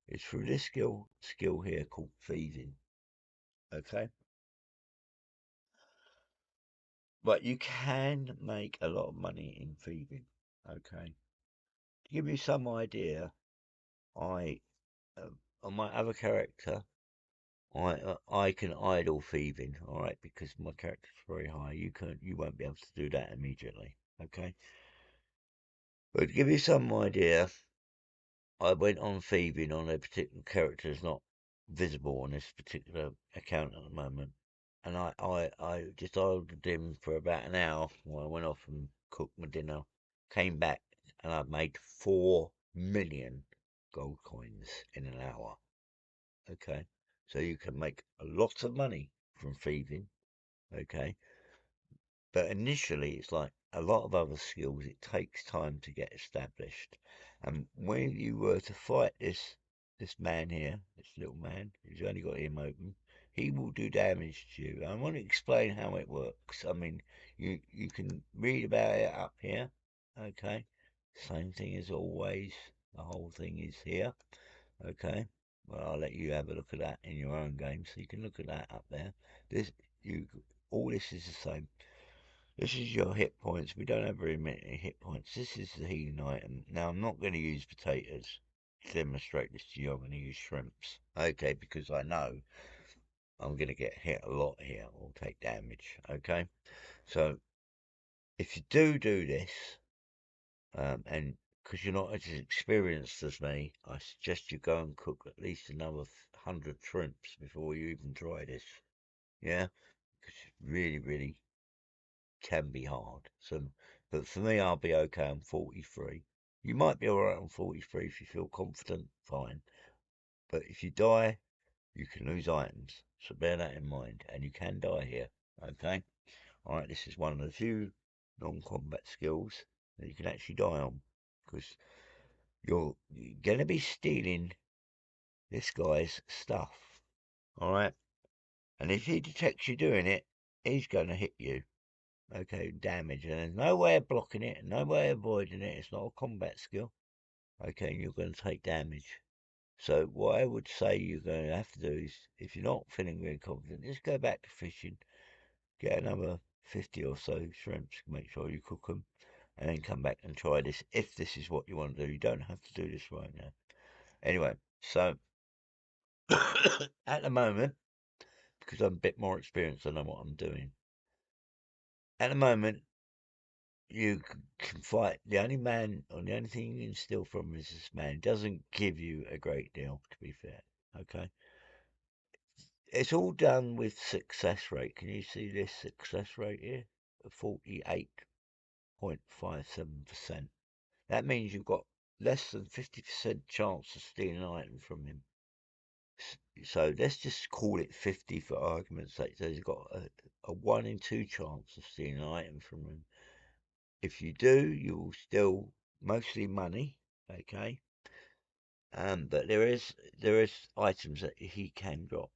is through this skill here called thieving. Okay? But you can make a lot of money in thieving. Okay? To give you some idea, I on my other character, I can idle thieving, all right, because my character's very high. You won't be able to do that immediately, okay? But to give you some idea, I went on thieving on a particular character that's not visible on this particular account at the moment, and I just idled him for about an hour while I went off and cooked my dinner, came back, and I made 4 million gold coins in an hour. Okay, so you can make a lot of money from thieving. Okay, but initially it's like a lot of other skills, it takes time to get established. And when you were to fight this man here, this little man who's only got him open, he will do damage to you. I want to explain how it works. I mean, you can read about it up here. Okay, same thing as always. The whole thing is here. Okay. Well, I'll let you have a look at that in your own game, so you can look at that up there. This you all this is the same. This is your hit points. We don't have very many hit points. This is the healing item. Now I'm not going to use potatoes to demonstrate this to you. I'm going to use shrimps. Okay, because I know I'm going to get hit a lot here or take damage. Okay, so if you do this, and because you're not as experienced as me, I suggest you go and cook at least another 100 shrimps before you even try this. Yeah, because it really, really can be hard. So, but for me, I'll be okay. I'm 43. You might be alright on 43 if you feel confident, fine. But if you die, you can lose items. So bear that in mind, and you can die here. Okay. All right. This is one of the few non-combat skills that you can actually die on because you're going to be stealing this guy's stuff. All right. And if he detects you doing it, he's going to hit you. Okay, damage. And there's no way of blocking it, no way of avoiding it. It's not a combat skill. Okay, and you're going to take damage. So what I would say you're going to have to do is, if you're not feeling very confident, just go back to fishing, get another 50 or so shrimps, make sure you cook them, and then come back and try this if this is what you want to do. You don't have to do this right now. Anyway, so at the moment, because I'm a bit more experienced, I know what I'm doing. At the moment, you can fight the only man, or the only thing you can steal from is this man. It doesn't give you a great deal, to be fair. Okay, it's all done with success rate. Can you see this success rate here? 48.57%. That means you've got less than 50% chance of stealing an item from him. So let's just call it 50 for argument's sake. So you've got a 1 in 2 chance of stealing an item from him. If you do, you'll steal mostly money, okay? But there is items that he can drop.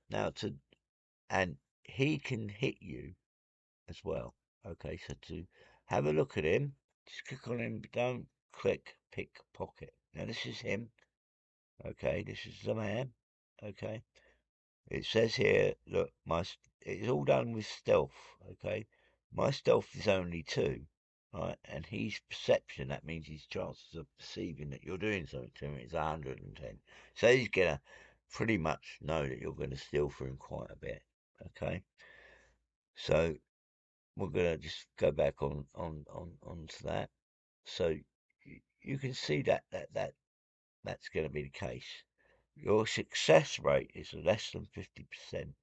And he can hit you as well. Okay, so to have a look at him, just click on him, but don't click pickpocket. Now this is him. Okay, this is the man. Okay, it says here, look, it's all done with stealth. Okay, my stealth is only 2, right? And his perception, that means his chances of perceiving that you're doing something to him is 110. So he's gonna pretty much know that you're gonna steal from him quite a bit. Okay, so we're gonna just go back onto that. So you can see that's going to be the case. Your success rate is less than 50%.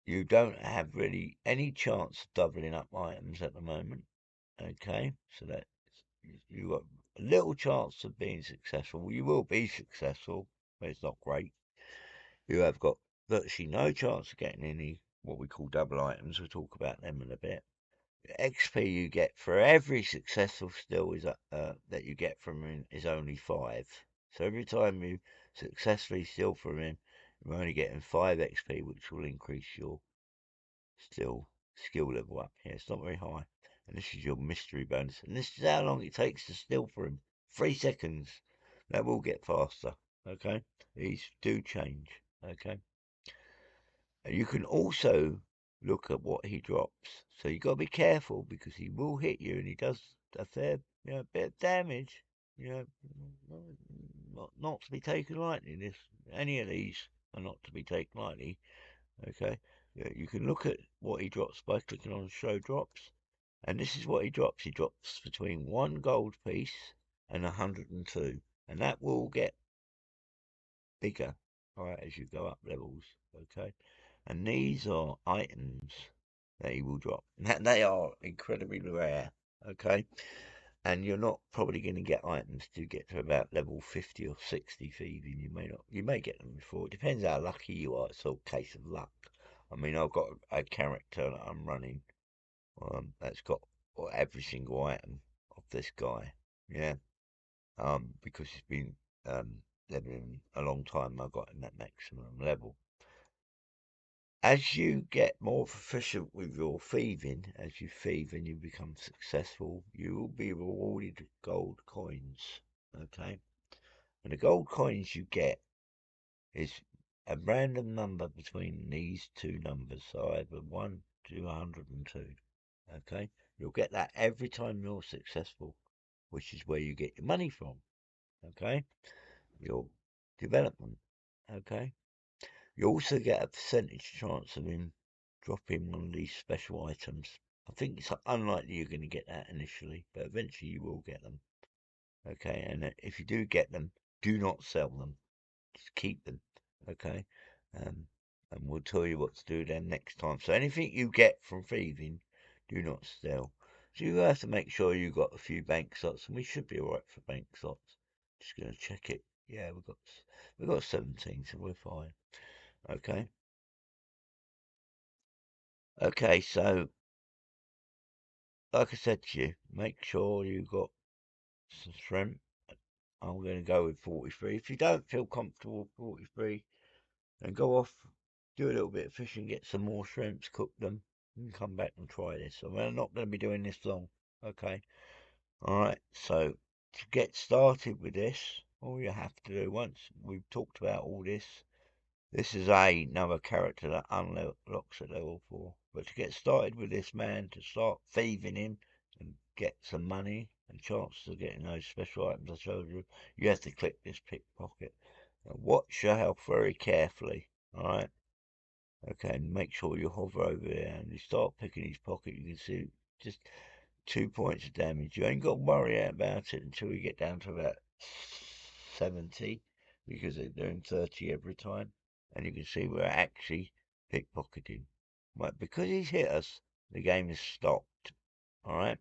You don't have really any chance of doubling up items at the moment. Okay, so that you've got a little chance of being successful. You will be successful, but it's not great. You have got virtually no chance of getting any what we call double items. We'll talk about them in a bit. XP you get for every successful steal is that you get from him is only 5. So every time you successfully steal from him, you're only getting 5 XP, which will increase your skill level up here. It's not very high. And this is your mystery bonus. And this is how long it takes to steal from him. 3 seconds. That will get faster. Okay? These do change. Okay? You can also look at what he drops. So you got to be careful because he will hit you and he does a fair bit of damage. You know, not to be taken lightly. Any of these are not to be taken lightly. Okay. Yeah, you can look at what he drops by clicking on show drops. And this is what he drops. He drops between 1 gold piece and 102. And that will get bigger, right, as you go up levels. Okay. And these are items that he will drop. They are incredibly rare, okay? And you're not probably going to get items to get to about level 50 or 60 thieving. You may get them before. It depends how lucky you are. It's all a case of luck. I mean, I've got a character that I'm running that's got every single item of this guy, yeah. Because he's been leveling a long time. I got him that maximum level. As you get more proficient with your thieving, as you thieve and you become successful, you will be rewarded with gold coins. Okay? And the gold coins you get is a random number between these two numbers, so either 1 to 102. Okay? You'll get that every time you're successful, which is where you get your money from. Okay? Your development. Okay? You also get a percentage chance of him dropping one of these special items. I think it's unlikely you're going to get that initially, but eventually you will get them. Okay, and if you do get them, do not sell them. Just keep them. Okay, um, and we'll tell you what to do then next time. So anything you get from thieving, do not sell. So you have to make sure you got a few bank slots, and we should be alright for bank slots. Just gonna check it. Yeah, we've got 17, so we're fine. Okay. Okay, so like I said to you, make sure you got some shrimp. I'm going to go with 43. If you don't feel comfortable with 43, then go off, do a little bit of fishing, get some more shrimps, cook them, and come back and try this. So we're not going to be doing this long. Okay. Alright, so to get started with this, all you have to do, once we've talked about all this is another character that unlocks at level 4. But to get started with this man, to start thieving him and get some money and chances of getting those special items I showed you, you have to click this pickpocket. Now watch your health very carefully, alright? Okay, and make sure you hover over there and you start picking his pocket. You can see just 2 points of damage. You ain't got to worry about it until you get down to about 70 because they're doing 30 every time. And you can see we're actually pickpocketing. But because he's hit us, the game is stopped. Alright?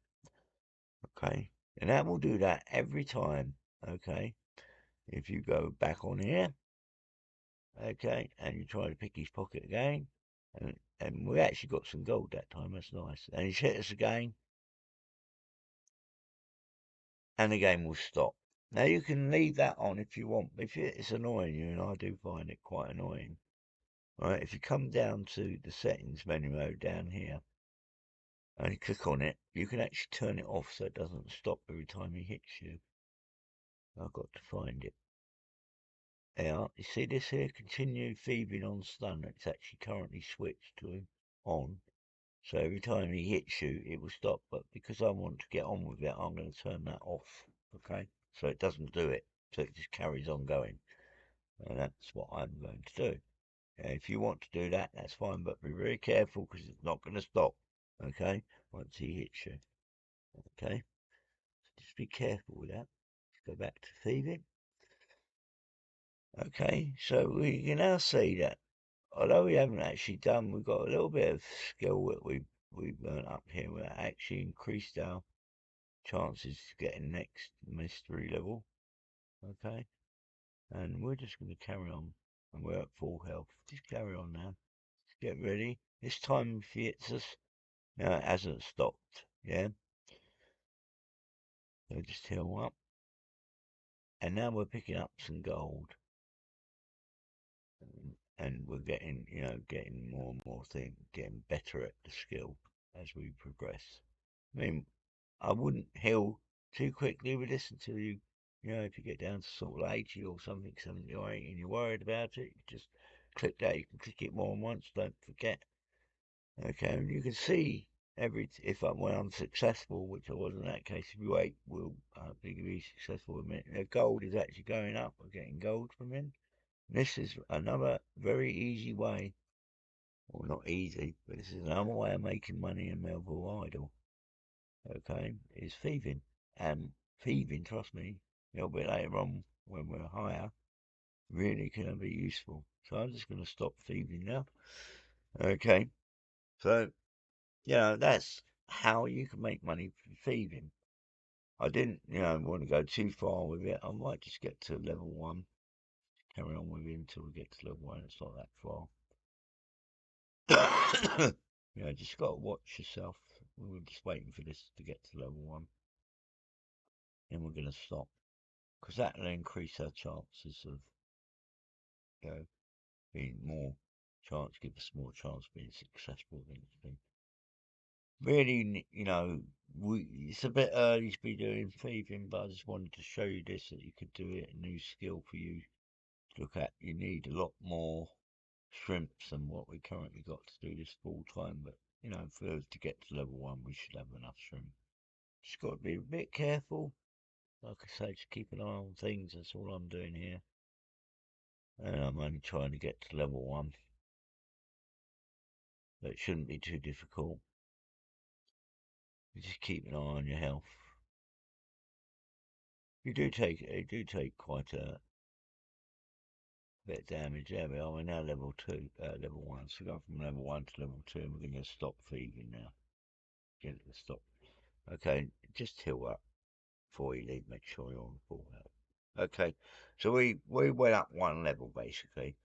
Okay. And that will do that every time. Okay. If you go back on here, okay, and you try to pick his pocket again, and we actually got some gold that time, that's nice. And he's hit us again, and the game will stop. Now you can leave that on if you want, if it's annoying you, and I do find it quite annoying. Right, if you come down to the settings menu down here, and you click on it, you can actually turn it off so it doesn't stop every time he hits you. I've got to find it. Yeah, you see this here? Continue thieving on stun. It's actually currently switched to on. So every time he hits you, it will stop. But because I want to get on with it, I'm going to turn that off. Okay? So it doesn't do it. So it just carries on going. And that's what I'm going to do. If you want to do that, that's fine. But be very careful because it's not going to stop. Okay? Once he hits you. Okay? So just be careful with that. Let's go back to thieving. Okay? So we can now see that although we haven't actually done, we've got a little bit of skill that we've learned up here. We've actually increased our chances to getting next mystery level. Okay, and we're just going to carry on, and we're at full health. Just carry on now. Get ready. This time if he hits us, now it hasn't stopped. Yeah, so just heal up, and now we're picking up some gold. And we're getting, getting more and more things, getting better at the skill as we progress. I mean, I wouldn't heal too quickly with this until if you get down to sort of 80 or something, 70 or 80, and you're worried about it, you just click that. You can click it more than once, don't forget. Okay, and you can see when I'm successful, which I was in that case, if you wait, we'll be successful in a minute. Gold is actually going up. We're getting gold from in. This is another very easy way, or not easy, but this is another way of making money in Melvor Idle. Okay, is thieving. And thieving, trust me, a little bit later on when we're higher, really can be useful. So I'm just going to stop thieving now. Okay, so, that's how you can make money from thieving. I didn't, want to go too far with it. I might just get to level 1, carry on with it until we get to level 1. It's not that far. Just got to watch yourself. We're just waiting for this to get to level 1. Then we're going to stop. Because that will increase our chances of, being more give us more chance of being successful than it's been. Really, it's a bit early to be doing thieving, but I just wanted to show you this, that you could do it, a new skill for you to look at. You need a lot more shrimps than what we currently got to do this full time, but, for us to get to level 1, we should have enough shrimp. Just got to be a bit careful. Like I say, just keep an eye on things, that's all I'm doing here. And I'm only trying to get to level 1. But it shouldn't be too difficult. You just keep an eye on your health. You do take quite a bit of damage. There we are. We're now level 1. So we're going from level 1 to level 2, and we're going to stop feeding now. Get it to stop. Okay, just heal up before you leave. Make sure you're on full health. Okay, so we went up 1 level basically.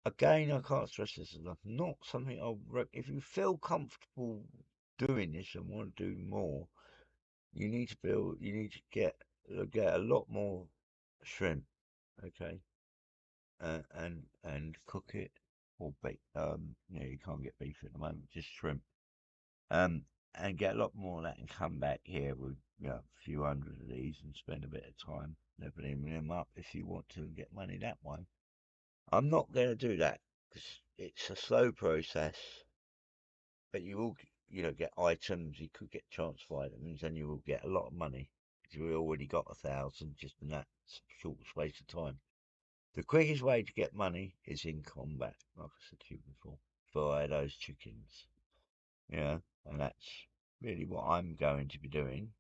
Again, I can't stress this enough. Not something if you feel comfortable doing this and want to do more, you need to get a lot more shrimp, okay, and cook it or bake. You can't get beef at the moment, just shrimp. Um, and get a lot more of that and come back here with a few hundred of these and spend a bit of time leveling them up if you want to get money that way. I'm not going to do that because it's a slow process, but you will, get items. You could get transfer items, and you will get a lot of money because we already got 1,000 just in that short space of time. The quickest way to get money is in combat, like I said to you before, via those chickens. And that's really what I'm going to be doing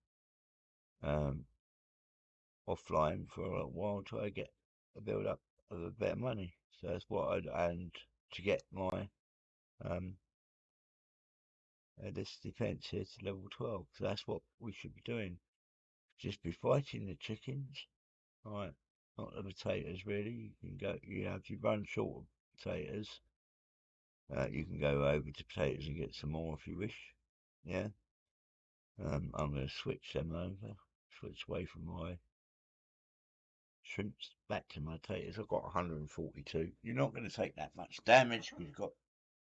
um, offline for a little while till I get a build up of a bit of money. So that's and to get my this defense here to level 12. So that's what we should be doing. Just be fighting the chickens, right? Not the potatoes, really. You can go, if you run short of potatoes, you can go over to potatoes and get some more if you wish. Yeah. I'm going to switch them over, switch away from my shrimps back to my potatoes. I've got 142. You're not going to take that much damage because you've got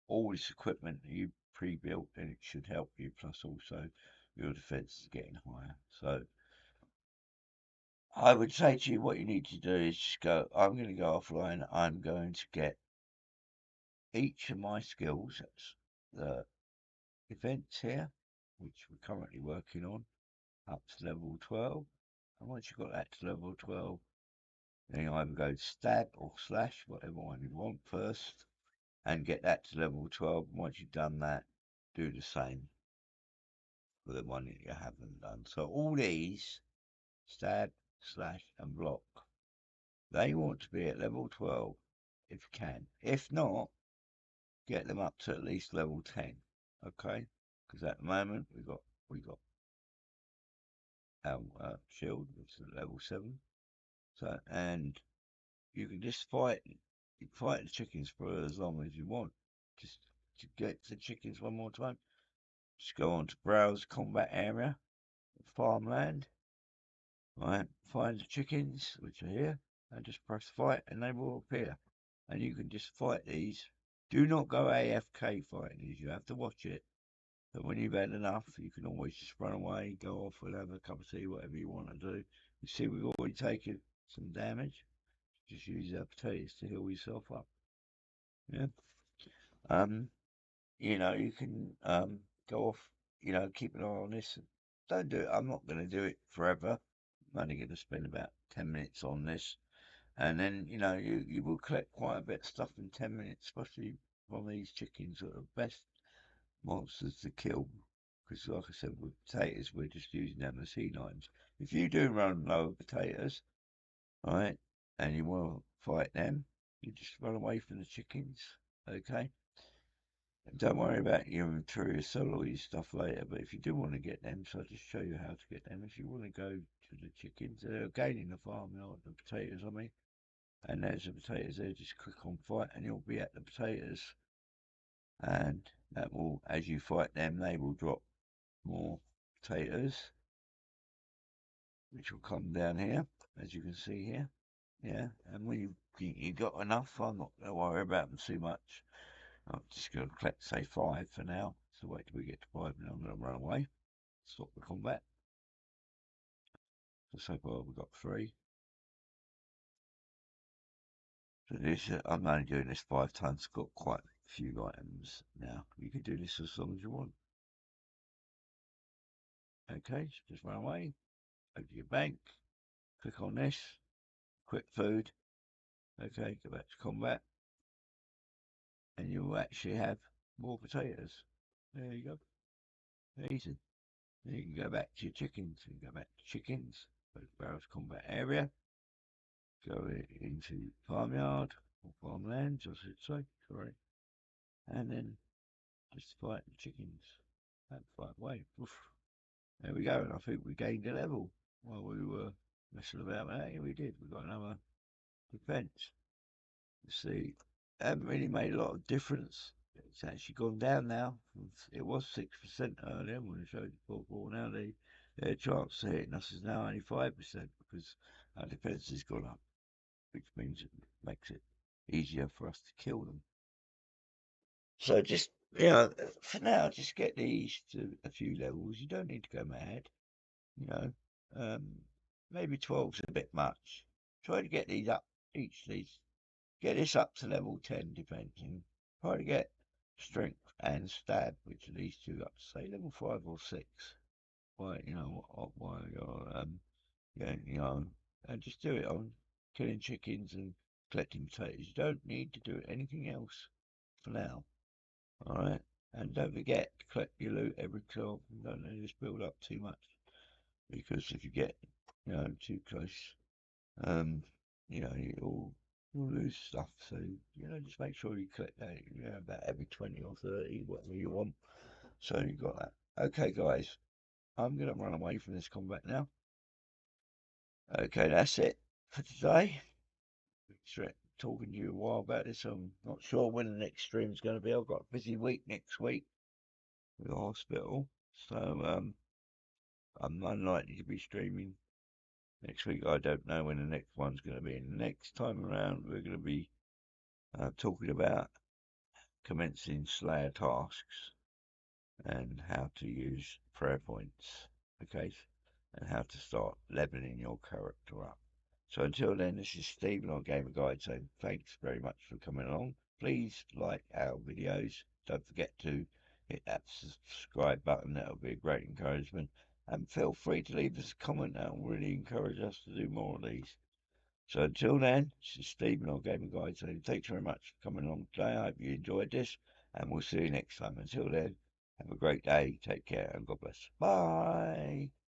all this equipment that you pre-built, and it should help you. Plus, also your defense is getting higher. So I would say to you, what you need to do is just go. I'm going to go offline. I'm going to get each of my skills. That's the events here, which we're currently working on, up to level 12. And once you've got that to level 12, then you either go stab or slash, whatever one you want first, and get that to level 12. And once you've done that, do the same for the one that you haven't done. So all these, stab, slash, and block, they want to be at level 12 if you can. If not, get them up to at least level 10. Okay? Because at the moment we got our shield, which is at level 7. So, and you can just fight the chickens for as long as you want. Just to get the chickens one more time, just go on to browse combat area, farmland, right? Find the chickens which are here, and just press fight, and they will appear. And you can just fight these. Do not go AFK fighting these. You have to watch it. But when you've had enough, you can always just run away, go off, and have a cup of tea, whatever you want to do. You see, we've already taken some damage. Just use our potatoes to heal yourself up. Yeah. Um, you can go off, keep an eye on this. Don't do it. I'm not going to do it forever. I'm only going to spend about 10 minutes on this. And then, you will collect quite a bit of stuff in 10 minutes, especially from these chickens that are best monsters to kill. Because, like I said, with potatoes, we're just using them as heat items. If you do run low of potatoes, right, and you want to fight them, you just run away from the chickens, okay? Don't worry about your inventory, sell all your stuff later, but if you do want to get them, so I'll just show you how to get them. If you want to go to the chickens, they're again in the farmyard, the potatoes, I mean, and there's the potatoes there, just click on fight and you'll be at the potatoes. And that will, as you fight them, they will drop more potatoes, which will come down here, as you can see here. Yeah, and when you think you got enough, I'm not going to worry about them too much. I'm just going to collect, say, 5 for now. So wait till we get to 5 and I'm going to run away. Stop the combat. So far we've got 3. So this, I'm only doing this 5 times. Got quite a few items now. You can do this as long as you want. Okay, so just run away. Go to your bank. Click on this. Quick food. Okay, go back to combat. And you'll actually have more potatoes. There you go. Easy. Then you can go back to your chickens. You can go back to chickens. Go to Barrow's combat area. Go into farmyard or farmlands, I should say. Sorry. And then just fight the chickens. That fight away. Oof. There we go. And I think we gained a level while we were messing about with that. Yeah, we did. We got another defense. You see, it hasn't really made a lot of difference. It's actually gone down now. It was 6% earlier when I showed you before. Now their chance of hitting us is now only 5% because our defense has gone up, which means it makes it easier for us to kill them. So just, for now, just get these to a few levels. You don't need to go mad, you know. Maybe 12's a bit much. Try to get these up, each of these. Get this up to level 10, depending. Try to get strength and stab, which are these two up to, say, level 5 or 6. Why, while you're, and just do it on killing chickens and collecting potatoes. You don't need to do anything else for now. Alright? And don't forget to collect your loot every so often. Don't let this build up too much. Because if you get, too close, you'll lose stuff. So, just make sure you collect that, about every 20 or 30, whatever you want. So you got that. Okay, guys, I'm going to run away from this combat now. Okay, that's it for today. Talking to you a while about this. I'm not sure when the next stream is going to be. I've got a busy week next week with the hospital. So, I'm unlikely to be streaming next week. I don't know when the next one's going to be. And the next time around, we're going to be talking about commencing Slayer tasks and how to use prayer points. Okay, and how to start leveling your character up. So until then, this is Stephen on Gamer Guide saying thanks very much for coming along. Please like our videos. Don't forget to hit that subscribe button. That'll be a great encouragement. And feel free to leave us a comment. That'll really encourage us to do more of these. So until then, this is Stephen on Gamer Guide saying thanks very much for coming along today. I hope you enjoyed this, and we'll see you next time. Until then, have a great day, take care, and God bless. Bye.